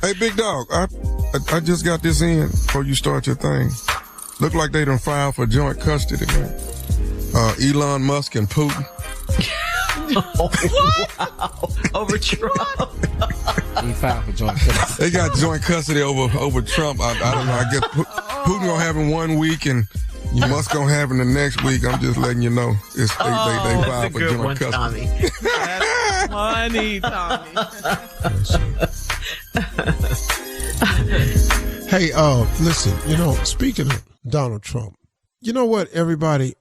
Hey, big dog, I just got this in before you start your thing. Look like they done filed for joint custody, man. Elon Musk and Putin. Wow. Over Trump. He filed for joint custody. They got joint custody over Trump. I don't know. I guess Putin gonna have in 1 week and Musk gonna have in the next week. I'm just letting you know. They filed for joint custody. That's funny, Tommy. Hey, listen, speaking of Donald Trump, you know what, everybody,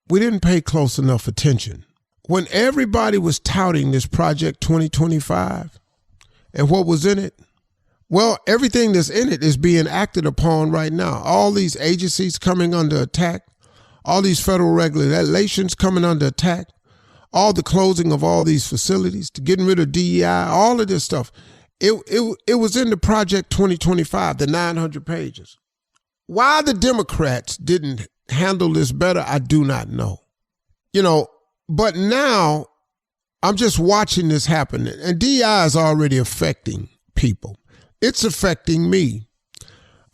we didn't pay close enough attention. When everybody was touting this Project 2025 and what was in it, well, everything that's in it is being acted upon right now. All these agencies coming under attack, all these federal regulations coming under attack, all the closing of all these facilities, to getting rid of DEI, all of this stuff. It was in the Project 2025, the 900 pages. Why the Democrats didn't handle this better, I do not know. But now I'm just watching this happen. And DEI is already affecting people. It's affecting me.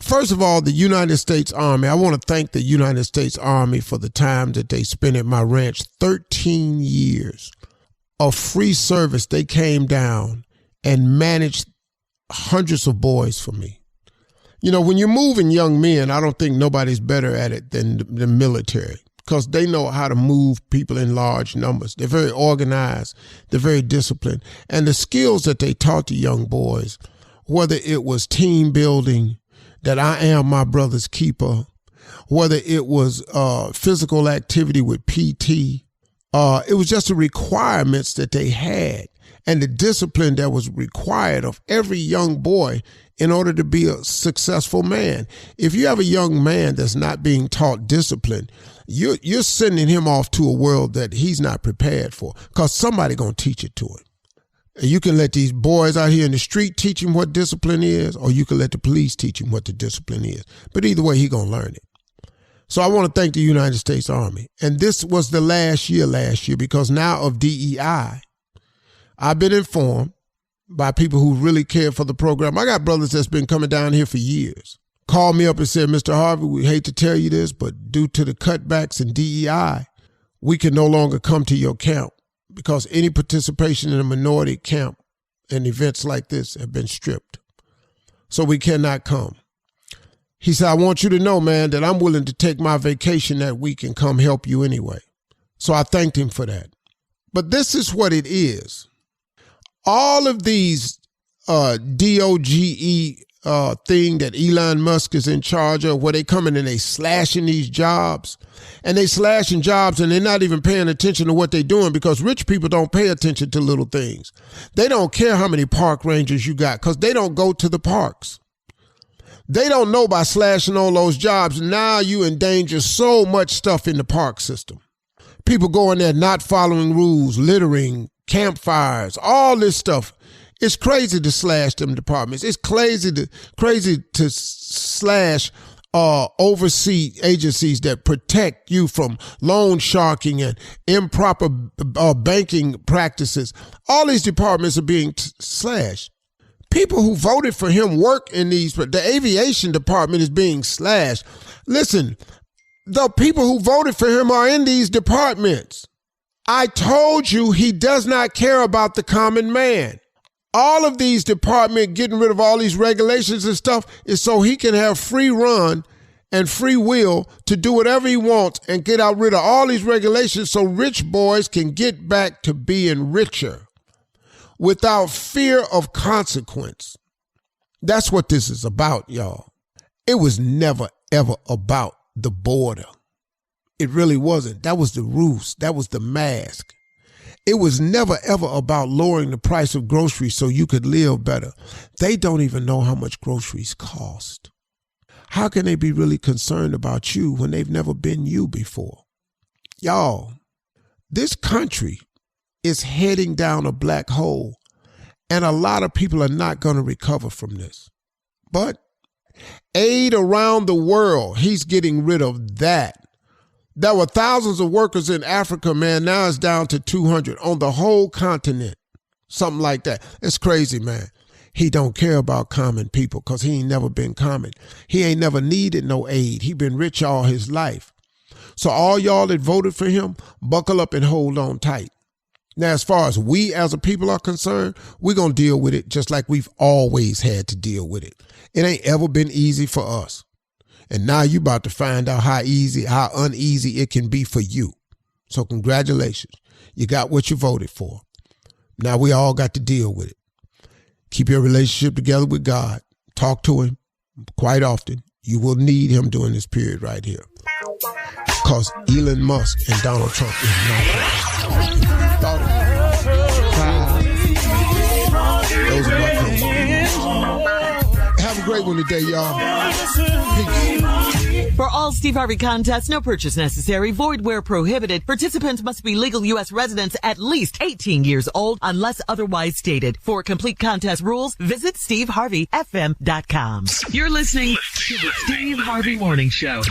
First of all, the United States Army, I want to thank the United States Army for the time that they spent at my ranch. 13 years of free service. They came down and managed hundreds of boys for me. When you're moving young men, I don't think nobody's better at it than the military, because they know how to move people in large numbers. They're very organized. They're very disciplined. And the skills that they taught the young boys, whether it was team building, that I am my brother's keeper, whether it was physical activity with PT, it was just the requirements that they had and the discipline that was required of every young boy in order to be a successful man. If you have a young man that's not being taught discipline, you're sending him off to a world that he's not prepared for, because somebody going to teach it to him. You can let these boys out here in the street teach him what discipline is, or you can let the police teach him what the discipline is. But either way, he's going to learn it. So I want to thank the United States Army. And this was the last year, because now of DEI, I've been informed by people who really care for the program. I got brothers that's been coming down here for years. Called me up and said, Mr. Harvey, we hate to tell you this, but due to the cutbacks in DEI, we can no longer come to your camp, because any participation in a minority camp and events like this have been stripped. So we cannot come. He said, I want you to know, man, that I'm willing to take my vacation that week and come help you anyway. So I thanked him for that. But this is what it is. All of these DOGE thing that Elon Musk is in charge of, where they coming and they slashing these jobs, and they slashing jobs and they're not even paying attention to what they're doing, because rich people don't pay attention to little things. They don't care how many park rangers you got, because they don't go to the parks. They don't know by slashing all those jobs. Now you endanger so much stuff in the park system. People go in there not following rules, littering, campfires, all this stuff. It's crazy to slash them departments. It's crazy to slash oversee agencies that protect you from loan sharking and improper banking practices. All these departments are being slashed. People who voted for him work in these. The aviation department is being slashed. Listen, the people who voted for him are in these departments. I told you he does not care about the common man. All of these departments getting rid of all these regulations and stuff is so he can have free run and free will to do whatever he wants and get out rid of all these regulations so rich boys can get back to being richer without fear of consequence. That's what this is about, y'all. It was never, ever about the border. It really wasn't. That was the ruse. That was the mask. It was never, ever about lowering the price of groceries so you could live better. They don't even know how much groceries cost. How can they be really concerned about you when they've never been you before? Y'all, this country is heading down a black hole, and a lot of people are not going to recover from this. But aid around the world, he's getting rid of that. There were thousands of workers in Africa, man. Now it's down to 200 on the whole continent. Something like that. It's crazy, man. He don't care about common people because he ain't never been common. He ain't never needed no aid. He been rich all his life. So all y'all that voted for him, buckle up and hold on tight. Now, as far as we as a people are concerned, we're going to deal with it just like we've always had to deal with it. It ain't ever been easy for us. And now you about to find out how uneasy it can be for you. So congratulations. You got what you voted for. Now we all got to deal with it. Keep your relationship together with God. Talk to him quite often. You will need him during this period right here. Because Elon Musk and Donald Trump is not those are my comments. Have a great one today, y'all. Peace. For all Steve Harvey contests, no purchase necessary, void where prohibited. Participants must be legal U.S. residents at least 18 years old unless otherwise stated. For complete contest rules, visit SteveHarveyFM.com. You're listening to the Steve Harvey Morning Show.